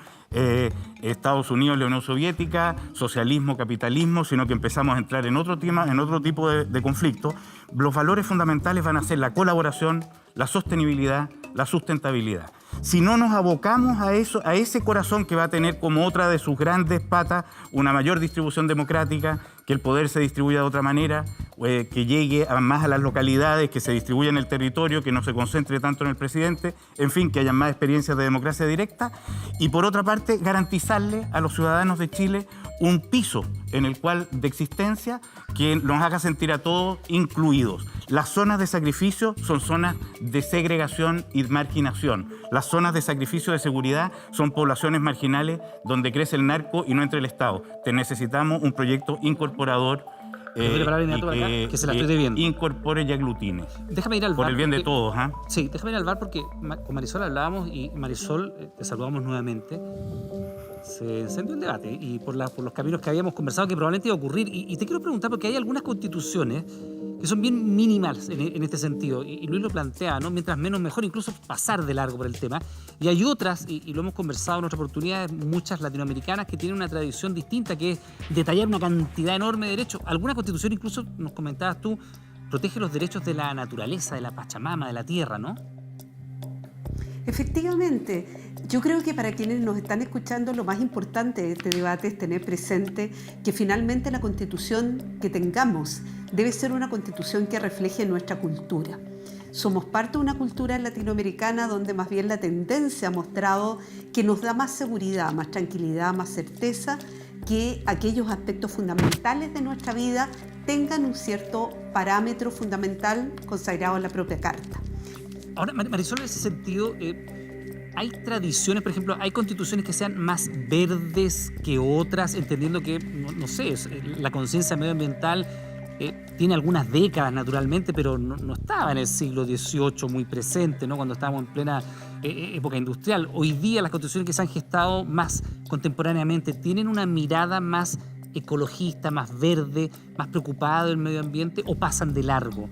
Estados Unidos, la Unión Soviética, socialismo, capitalismo, sino que empezamos a entrar en otro tema, en otro tipo de conflicto, los valores fundamentales van a ser la colaboración, la sostenibilidad, la sustentabilidad. Si no nos abocamos a eso, a ese corazón que va a tener como otra de sus grandes patas una mayor distribución democrática, que el poder se distribuya de otra manera, que llegue más a las localidades, que se distribuya en el territorio, que no se concentre tanto en el presidente, en fin, que haya más experiencias de democracia directa, y por otra parte garantizarle a los ciudadanos de Chile un piso en el cual de existencia que nos haga sentir a todos incluidos. Las zonas de sacrificio son zonas de segregación y marginación. Las zonas de sacrificio de seguridad son poblaciones marginales donde crece el narco y no entra el Estado. Necesitamos un proyecto incorporador que se la estoy debiendo. Incorpore y aglutine. Déjame ir al por bar. El bien de todos. Sí, déjame ir al bar porque con Marisol hablábamos y Marisol, te saludamos nuevamente. Se encendió el debate y por los caminos que habíamos conversado que probablemente iba a ocurrir. Y te quiero preguntar porque hay algunas constituciones que son bien mínimas en este sentido. Y Luis lo plantea, ¿no? Mientras menos mejor, incluso pasar de largo por el tema. Y hay otras, y lo hemos conversado en otras oportunidades, muchas latinoamericanas que tienen una tradición distinta, que es detallar una cantidad enorme de derechos. Alguna constitución, incluso, nos comentabas tú, protege los derechos de la naturaleza, de la Pachamama, de la tierra, ¿no? Efectivamente. Yo creo que para quienes nos están escuchando, lo más importante de este debate es tener presente que finalmente la Constitución que tengamos debe ser una Constitución que refleje nuestra cultura. Somos parte de una cultura latinoamericana donde más bien la tendencia ha mostrado que nos da más seguridad, más tranquilidad, más certeza que aquellos aspectos fundamentales de nuestra vida mantengan un cierto parámetro fundamental consagrado en la propia Carta. Ahora, Marisol, en ese sentido, hay tradiciones, por ejemplo, hay constituciones que sean más verdes que otras, entendiendo que, no sé, la conciencia medioambiental tiene algunas décadas naturalmente, pero no estaba en el siglo XVIII muy presente, ¿no? Cuando estábamos en plena época industrial. Hoy día las constituciones que se han gestado más contemporáneamente tienen una mirada más ecologista, más verde, más preocupada del medio ambiente, o pasan de largo.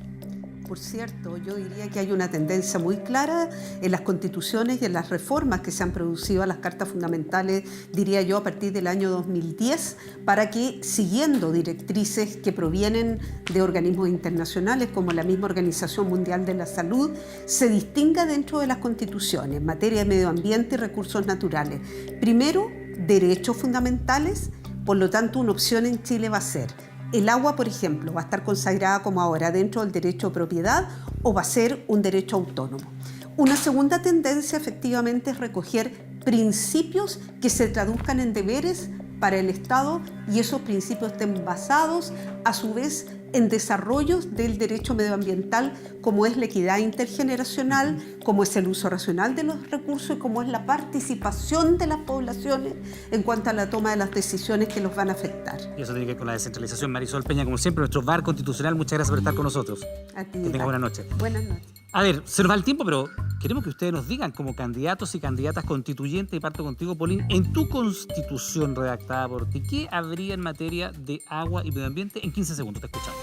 Por cierto, yo diría que hay una tendencia muy clara en las constituciones y en las reformas que se han producido a las cartas fundamentales, diría yo, a partir del año 2010, para que, siguiendo directrices que provienen de organismos internacionales como la misma Organización Mundial de la Salud, se distinga dentro de las constituciones en materia de medio ambiente y recursos naturales. Primero, derechos fundamentales, por lo tanto, una opción en Chile va a ser: el agua, por ejemplo, va a estar consagrada como ahora dentro del derecho de propiedad o va a ser un derecho autónomo. Una segunda tendencia efectivamente es recoger principios que se traduzcan en deberes para el Estado y esos principios estén basados a su vez en desarrollos del derecho medioambiental, como es la equidad intergeneracional, como es el uso racional de los recursos y como es la participación de las poblaciones en cuanto a la toma de las decisiones que los van a afectar. Y eso tiene que ver con la descentralización. Marisol Peña, como siempre, nuestro bar constitucional, muchas gracias por estar con nosotros. A ti, que tenga buena noche. Buenas noches. A ver, se nos va el tiempo, pero queremos que ustedes nos digan, como candidatos y candidatas constituyentes, y parto contigo, Pauline, en tu constitución redactada por ti, ¿qué habría en materia de agua y medio ambiente? En 15 segundos, te escuchamos.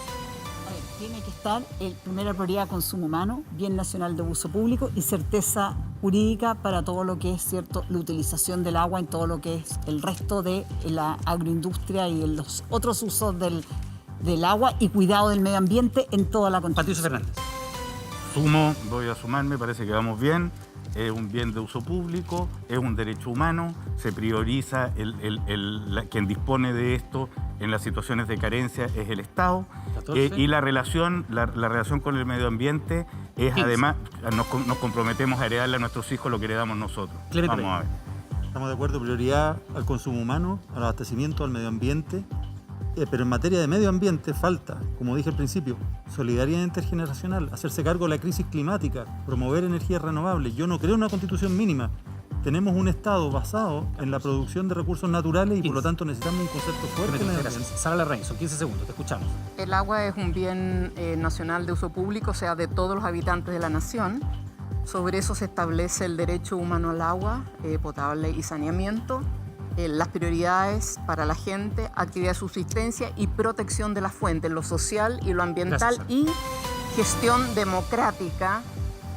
Tiene que estar el primera prioridad consumo humano, bien nacional de uso público y certeza jurídica para todo lo que es cierto la utilización del agua en todo lo que es el resto de la agroindustria y en los otros usos del agua y cuidado del medio ambiente en toda la constitución. Patricio Fernández. Voy a sumarme, parece que vamos bien. Es un bien de uso público, es un derecho humano, se prioriza quien dispone de esto en las situaciones de carencia es el Estado. Y la relación con el medio ambiente es además, nos comprometemos a heredarle a nuestros hijos lo que heredamos nosotros. Vamos a ver. Estamos de acuerdo, prioridad al consumo humano, al abastecimiento, al medio ambiente. Pero en materia de medio ambiente falta, como dije al principio, solidaridad intergeneracional, hacerse cargo de la crisis climática, promover energías renovables. Yo no creo en una constitución mínima. Tenemos un Estado basado en la producción de recursos naturales y por lo tanto necesitamos un concepto fuerte. Gracias. Sara Larraín, son 15 segundos, te escuchamos. El agua es un bien nacional de uso público, o sea, de todos los habitantes de la nación. Sobre eso se establece el derecho humano al agua potable y saneamiento. Las prioridades para la gente, actividad de subsistencia y protección de la fuente, lo social y lo ambiental. Gracias, y gestión democrática,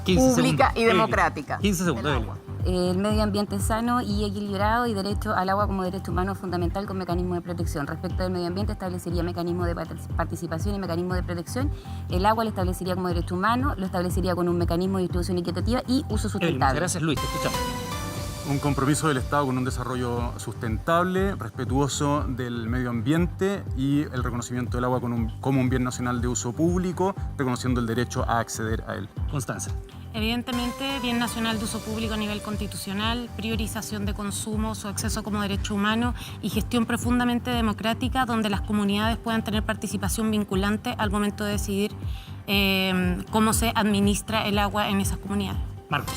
pública y democrática. 15 segundos. El medio ambiente sano y equilibrado y derecho al agua como derecho humano fundamental con mecanismo de protección. Respecto del medio ambiente, establecería mecanismos de participación y mecanismos de protección. El agua lo establecería como derecho humano, lo establecería con un mecanismo de distribución equitativa y uso sustentable. Gracias, Luis, te escuchamos. Un compromiso del Estado con un desarrollo sustentable, respetuoso del medio ambiente y el reconocimiento del agua como un bien nacional de uso público, reconociendo el derecho a acceder a él. Constanza. Evidentemente, bien nacional de uso público a nivel constitucional, priorización de consumo, su acceso como derecho humano y gestión profundamente democrática donde las comunidades puedan tener participación vinculante al momento de decidir cómo se administra el agua en esas comunidades. Marcos.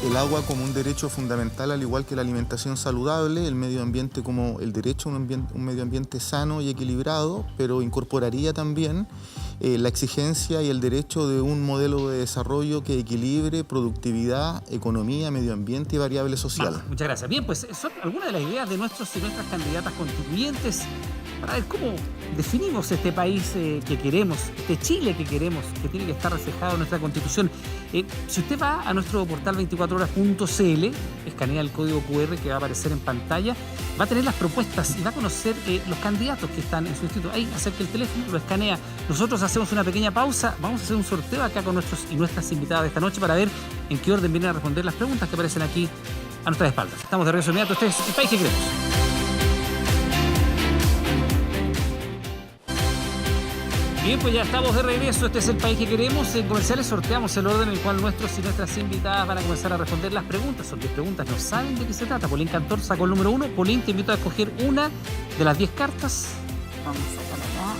El agua como un derecho fundamental, al igual que la alimentación saludable, el medio ambiente como el derecho a un medio ambiente sano y equilibrado, pero incorporaría también la exigencia y el derecho de un modelo de desarrollo que equilibre productividad, economía, medio ambiente y variable social. Marcos, muchas gracias. Bien, pues son algunas de las ideas de nuestros y nuestras candidatas constituyentes para ver cómo definimos este país que queremos, este Chile que queremos, que tiene que estar reflejado en nuestra Constitución. Si usted va a nuestro portal 24horas.cl, escanea el código QR que va a aparecer en pantalla, va a tener las propuestas y va a conocer los candidatos que están en su distrito. Ahí acerca el teléfono, lo escanea. Nosotros hacemos una pequeña pausa, vamos a hacer un sorteo acá con nuestros y nuestras invitadas de esta noche para ver en qué orden vienen a responder las preguntas que aparecen aquí a nuestras espaldas. Estamos de regreso inmediato, este es El País que Queremos. Bien, pues ya estamos de regreso. Este es El País que Queremos. En comerciales sorteamos el orden en el cual nuestros y nuestras invitadas van a comenzar a responder las preguntas. Son 10 preguntas, no saben de qué se trata. Pauline Cantor sacó el número 1. Pauline, te invito a escoger una de las 10 cartas. Vamos a sacar acá.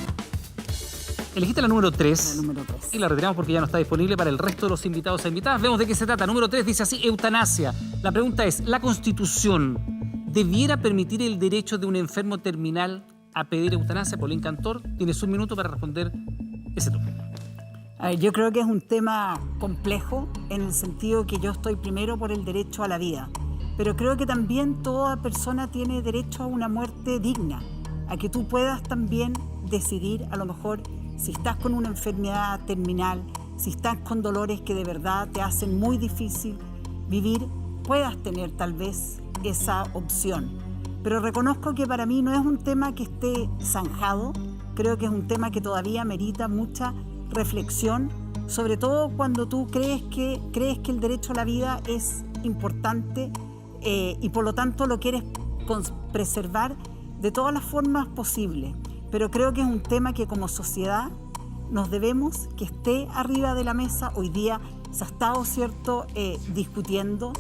Elegiste la número 3. La número 3. Y la retiramos porque ya no está disponible para el resto de los invitados e invitadas. Vemos de qué se trata. Número 3 dice así, eutanasia. La pregunta es, ¿la Constitución debiera permitir el derecho de un enfermo terminal a pedir eutanasia? Paulín Cantor, tienes un minuto para responder ese turno. A ver, yo creo que es un tema complejo en el sentido que yo estoy primero por el derecho a la vida, pero creo que también toda persona tiene derecho a una muerte digna, a que tú puedas también decidir, a lo mejor, si estás con una enfermedad terminal, si estás con dolores que de verdad te hacen muy difícil vivir, puedas tener tal vez esa opción. Pero reconozco que para mí no es un tema que esté zanjado, creo que es un tema que todavía merita mucha reflexión, sobre todo cuando tú crees que el derecho a la vida es importante y por lo tanto lo quieres preservar de todas las formas posibles. Pero creo que es un tema que como sociedad nos debemos que esté arriba de la mesa. Hoy día se ha estado, ¿cierto?, discutiendo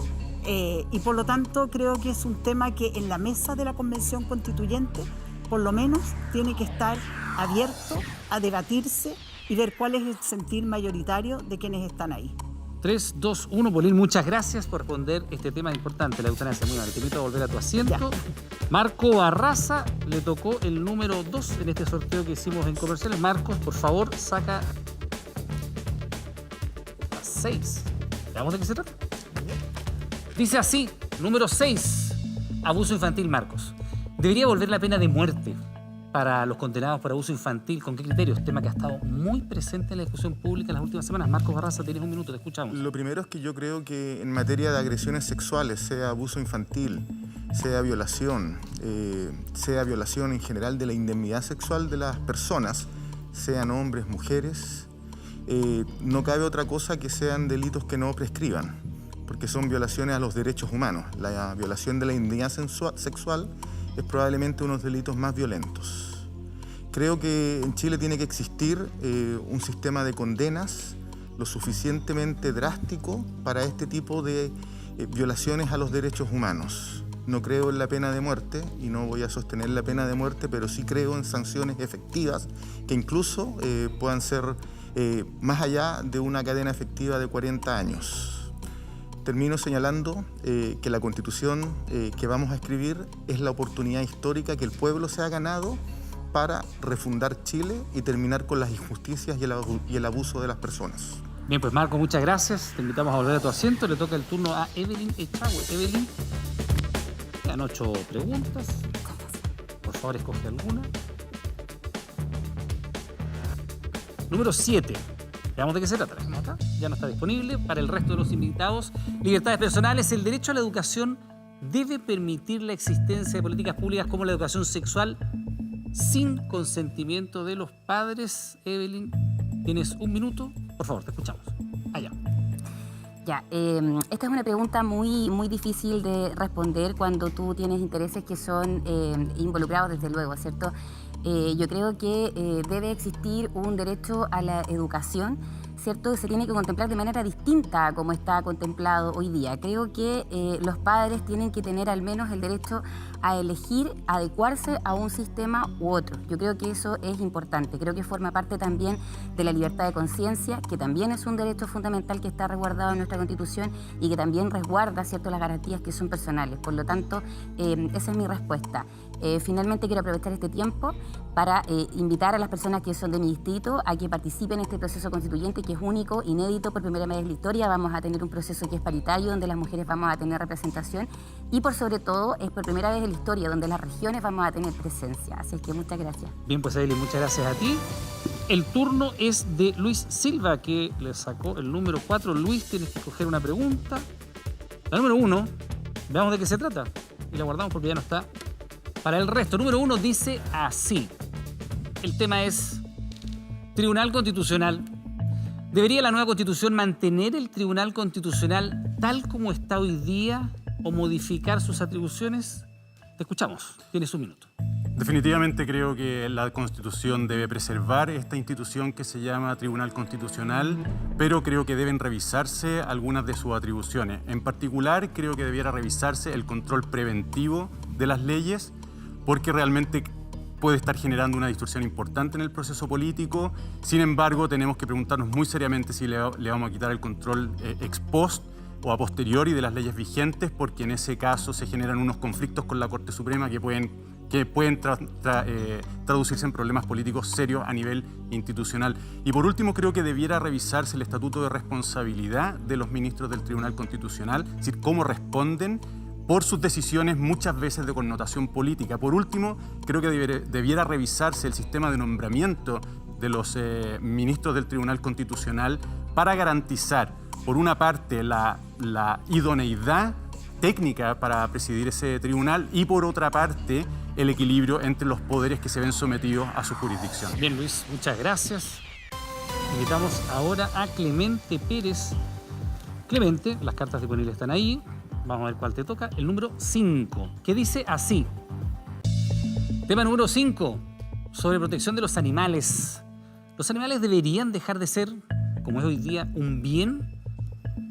y por lo tanto creo que es un tema que en la mesa de la Convención Constituyente por lo menos tiene que estar abierto a debatirse y ver cuál es el sentir mayoritario de quienes están ahí. 3, 2, 1. Paulín, muchas gracias por responder este tema importante, la eutanasia. Muy mal, te invito a volver a tu asiento. Ya. Marco Barraza, le tocó el número 2 en este sorteo que hicimos en comerciales. Marcos, por favor, saca 6. ¿Veamos de qué se trata? Dice así, número 6, abuso infantil, Marcos. ¿Debería volver la pena de muerte para los condenados por abuso infantil? ¿Con qué criterios? Tema que ha estado muy presente en la discusión pública en las últimas semanas. Marcos Barraza, tienes un minuto, te escuchamos. Lo primero es que yo creo que en materia de agresiones sexuales, sea abuso infantil, sea violación en general de la indemnidad sexual de las personas, sean hombres, mujeres, no cabe otra cosa que sean delitos que no prescriban, porque son violaciones a los derechos humanos. La violación de la indemnidad sexual es probablemente uno de los delitos más violentos. Creo que en Chile tiene que existir un sistema de condenas lo suficientemente drástico para este tipo de violaciones a los derechos humanos. No creo en la pena de muerte y no voy a sostener la pena de muerte, pero sí creo en sanciones efectivas que incluso puedan ser más allá de una cadena efectiva de 40 años. Termino señalando que la Constitución que vamos a escribir es la oportunidad histórica que el pueblo se ha ganado para refundar Chile y terminar con las injusticias y el abuso de las personas. Bien, pues Marco, muchas gracias. Te invitamos a volver a tu asiento. Le toca el turno a Evelyn Echagüe. Evelyn, quedan 8 preguntas. Por favor, escoge alguna. Número 7. Veamos de qué se trata. ¿Acá? Ya no está disponible. Para el resto de los invitados, libertades personales. El derecho a la educación debe permitir la existencia de políticas públicas como la educación sexual sin consentimiento de los padres. Evelyn, tienes un minuto. Por favor, te escuchamos. Allá. Ya, esta es una pregunta muy difícil de responder cuando tú tienes intereses que son involucrados, desde luego, ¿cierto? Yo creo que debe existir un derecho a la educación, ¿cierto? Se tiene que contemplar de manera distinta a como está contemplado hoy día. Creo que los padres tienen que tener al menos el derecho a elegir adecuarse a un sistema u otro. Yo creo que eso es importante. Creo que forma parte también de la libertad de conciencia, que también es un derecho fundamental que está resguardado en nuestra Constitución y que también resguarda, ¿cierto?, las garantías que son personales. Por lo tanto, esa es mi respuesta. Finalmente quiero aprovechar este tiempo para invitar a las personas que son de mi distrito a que participen en este proceso constituyente que es único, inédito, por primera vez en la historia. Vamos a tener un proceso que es paritario, donde las mujeres vamos a tener representación y por sobre todo es por primera vez en la historia donde las regiones vamos a tener presencia. Así es que muchas gracias. Bien, pues Evelyn, muchas gracias a ti. El turno es de Luis Silva, que le sacó el número 4. Luis, tienes que coger una pregunta. La número 1, veamos de qué se trata. Y la guardamos porque ya no está. Para el resto, número 1 dice así. El tema es Tribunal Constitucional. ¿Debería la nueva Constitución mantener el Tribunal Constitucional tal como está hoy día o modificar sus atribuciones? Te escuchamos. Tienes un minuto. Definitivamente creo que la Constitución debe preservar esta institución que se llama Tribunal Constitucional, pero creo que deben revisarse algunas de sus atribuciones. En particular, creo que debiera revisarse el control preventivo de las leyes, porque realmente puede estar generando una distorsión importante en el proceso político. Sin embargo, tenemos que preguntarnos muy seriamente si le vamos a quitar el control ex post o a posteriori de las leyes vigentes, porque en ese caso se generan unos conflictos con la Corte Suprema que pueden traducirse en problemas políticos serios a nivel institucional. Y por último, creo que debiera revisarse el estatuto de responsabilidad de los ministros del Tribunal Constitucional, es decir, cómo responden por sus decisiones muchas veces de connotación política. Por último, creo que debiera revisarse el sistema de nombramiento de los ministros del Tribunal Constitucional para garantizar, por una parte, la idoneidad técnica para presidir ese tribunal y, por otra parte, el equilibrio entre los poderes que se ven sometidos a su jurisdicción. Bien, Luis, muchas gracias. Invitamos ahora a Clemente Pérez. Clemente, las cartas disponibles están ahí. Vamos a ver cuál te toca. El número 5, que dice así. Tema número 5, sobre protección de los animales. ¿Los animales deberían dejar de ser, como es hoy día, un bien?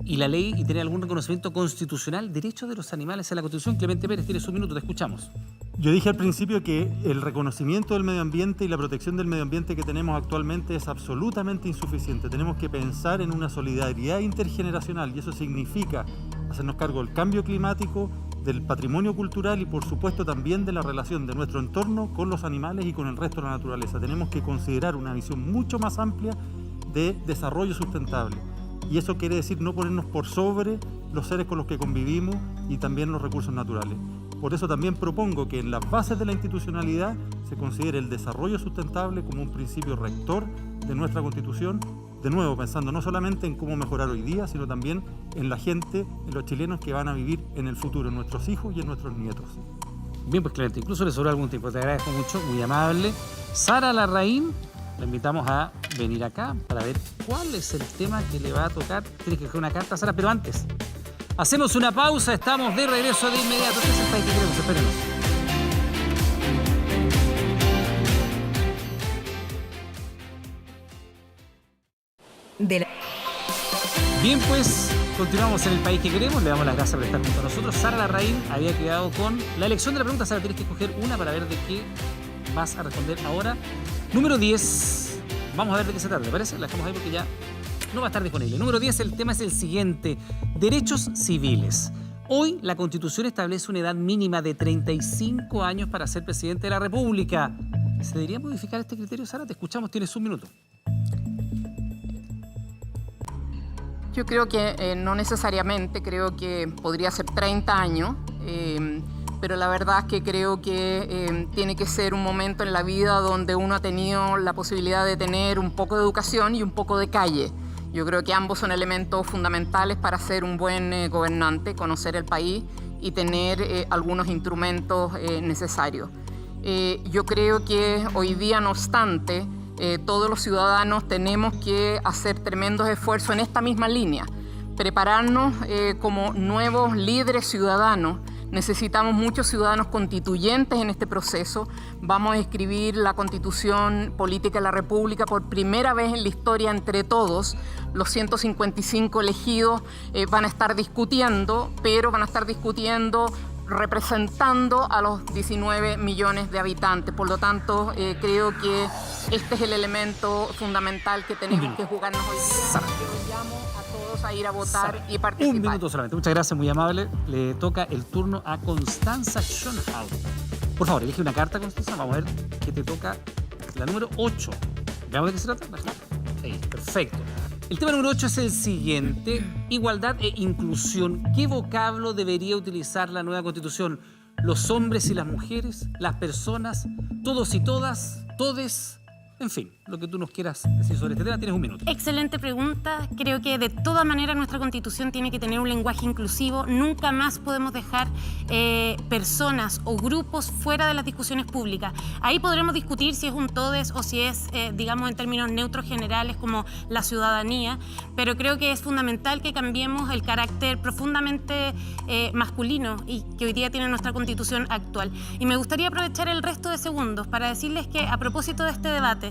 Y la ley y tener algún reconocimiento constitucional, derechos de los animales en la Constitución. Clemente Pérez, tienes un minuto, te escuchamos. Yo dije al principio que el reconocimiento del medio ambiente y la protección del medio ambiente que tenemos actualmente es absolutamente insuficiente. Tenemos que pensar en una solidaridad intergeneracional y eso significa hacernos cargo del cambio climático, del patrimonio cultural y por supuesto también de la relación de nuestro entorno con los animales y con el resto de la naturaleza. Tenemos que considerar una visión mucho más amplia de desarrollo sustentable. Y eso quiere decir no ponernos por sobre los seres con los que convivimos y también los recursos naturales. Por eso también propongo que en las bases de la institucionalidad se considere el desarrollo sustentable como un principio rector de nuestra Constitución, de nuevo pensando no solamente en cómo mejorar hoy día, sino también en la gente, en los chilenos que van a vivir en el futuro, en nuestros hijos y en nuestros nietos. Bien, pues Clemente, incluso le sobró algún tiempo, te agradezco mucho, muy amable. Sara Larraín, la invitamos a venir acá para ver cuál es el tema que le va a tocar. Tienes que coger una carta, Sara, pero antes hacemos una pausa, estamos de regreso de inmediato. Este es el país que queremos, espérenos. Bien, pues continuamos en el país que queremos. Le damos las gracias por estar junto a nosotros. Sara Larraín había quedado con la elección de la pregunta. Sara, tienes que escoger una para ver de qué vas a responder ahora. Número 10. Vamos a ver de qué se trata, ¿te parece? La dejamos ahí porque ya no va a estar disponible. Número 10, el tema es el siguiente. Derechos civiles. Hoy la Constitución establece una edad mínima de 35 años para ser presidente de la República. ¿Se debería modificar este criterio, Sara? Te escuchamos, tienes un minuto. Yo creo que no necesariamente, creo que podría ser 30 años, pero la verdad es que creo que tiene que ser un momento en la vida donde uno ha tenido la posibilidad de tener un poco de educación y un poco de calle. Yo creo que ambos son elementos fundamentales para ser un buen gobernante, conocer el país y tener algunos instrumentos necesarios. Yo creo que hoy día, no obstante, todos los ciudadanos tenemos que hacer tremendos esfuerzos en esta misma línea, prepararnos como nuevos líderes ciudadanos. Necesitamos muchos ciudadanos constituyentes en este proceso. Vamos a escribir la Constitución Política de la República por primera vez en la historia entre todos. Los 155 elegidos van a estar discutiendo, pero van a estar discutiendo representando a los 19 millones de habitantes. Por lo tanto, creo que este es el elemento fundamental que tenemos que jugarnos hoy día. Yo llamo a todos a ir a votar y participar. Un minuto solamente. Muchas gracias, muy amable. Le toca el turno a Constanza Schoenhauer. Por favor, elige una carta, Constanza. Vamos a ver qué te toca. La número 8. ¿Veamos de qué se trata? Ahí, perfecto. El tema número 8 es el siguiente: igualdad e inclusión. ¿Qué vocablo debería utilizar la nueva Constitución? ¿Los hombres y las mujeres? ¿Las personas? ¿Todos y todas? ¿Todes? En fin, lo que tú nos quieras decir sobre este tema, tienes un minuto. Excelente pregunta. Creo que de todas maneras nuestra Constitución tiene que tener un lenguaje inclusivo. Nunca más podemos dejar personas o grupos fuera de las discusiones públicas. Ahí podremos discutir si es un todes o si es, digamos, en términos neutros generales como la ciudadanía, pero creo que es fundamental que cambiemos el carácter profundamente masculino y que hoy día tiene nuestra Constitución actual. Y me gustaría aprovechar el resto de segundos para decirles que, a propósito de este debate,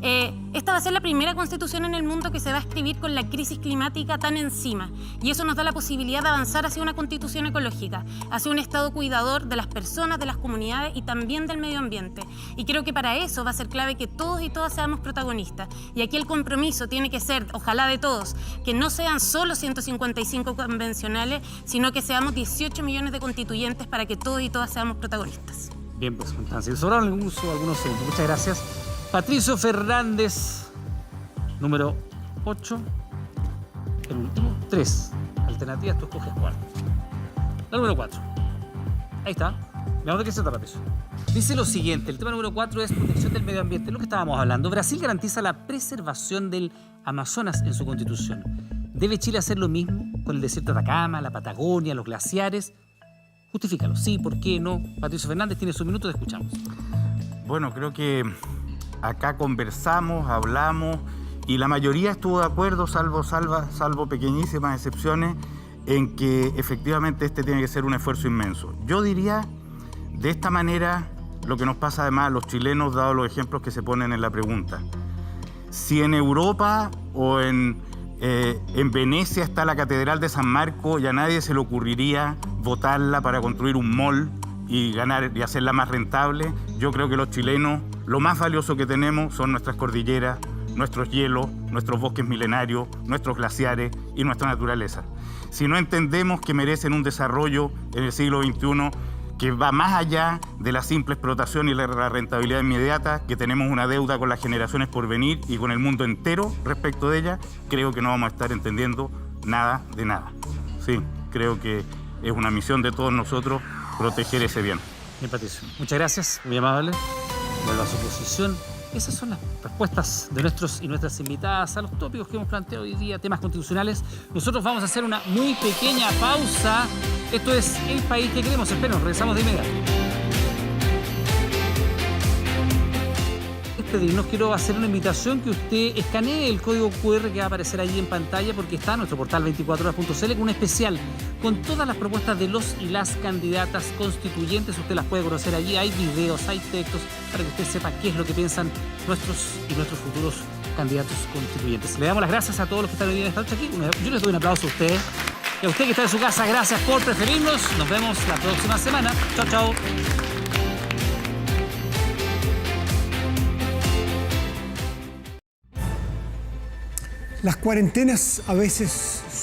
Esta va a ser la primera constitución en el mundo que se va a escribir con la crisis climática tan encima, y eso nos da la posibilidad de avanzar hacia una constitución ecológica, hacia un Estado cuidador de las personas, de las comunidades y también del medio ambiente. Y creo que para eso va a ser clave que todos y todas seamos protagonistas. Y aquí el compromiso tiene que ser, ojalá de todos, que no sean solo 155 convencionales, sino que seamos 18 millones de constituyentes para que todos y todas seamos protagonistas. Bien, pues Constancia, sobraron algunos segundos. Muchas gracias. Patricio Fernández, número 8. El último, 3. Alternativas, tú escoges 4. La número 4. Ahí está. Veamos de qué se trata, Patricio. Dice lo siguiente, el tema número 4 es protección del medio ambiente, lo que estábamos hablando. Brasil garantiza la preservación del Amazonas en su constitución. ¿Debe Chile hacer lo mismo con el desierto de Atacama, la Patagonia, los glaciares? Justifícalo, sí, ¿por qué no? Patricio Fernández tiene su minuto, te escuchamos. Bueno, creo que acá conversamos, hablamos y la mayoría estuvo de acuerdo, salvo pequeñísimas excepciones, en que efectivamente este tiene que ser un esfuerzo inmenso. Yo diría, de esta manera, lo que nos pasa además a los chilenos, dado los ejemplos que se ponen en la pregunta. Si en Europa o en Venecia está la Catedral de San Marcos y a nadie se le ocurriría botarla para construir un mall y ganar y hacerla más rentable, yo creo que los chilenos, lo más valioso que tenemos son nuestras cordilleras, nuestros hielos, nuestros bosques milenarios, nuestros glaciares y nuestra naturaleza. Si no entendemos que merecen un desarrollo en el siglo XXI que va más allá de la simple explotación y la rentabilidad inmediata, que tenemos una deuda con las generaciones por venir y con el mundo entero respecto de ella, creo que no vamos a estar entendiendo nada de nada. Sí, creo que es una misión de todos nosotros proteger ese bien. Bien, Patricio, muchas gracias, muy amable. Vuelvo a su posición. Esas son las respuestas de nuestros y nuestras invitadas a los tópicos que hemos planteado hoy día, temas constitucionales. Nosotros vamos a hacer una muy pequeña pausa. Esto es El País que Queremos. Esperen, regresamos de inmediato. Despedirnos, quiero hacer una invitación que usted escanee el código QR que va a aparecer allí en pantalla, porque está en nuestro portal 24horas.cl con un especial con todas las propuestas de los y las candidatas constituyentes. Usted las puede conocer allí, hay videos, hay textos para que usted sepa qué es lo que piensan nuestros y nuestros futuros candidatos constituyentes. Le damos las gracias a todos los que están hoy en esta noche aquí. Yo les doy un aplauso a ustedes. Y a usted que está en su casa, gracias por preferirnos. Nos vemos la próxima semana. Chao, chao. Las cuarentenas a veces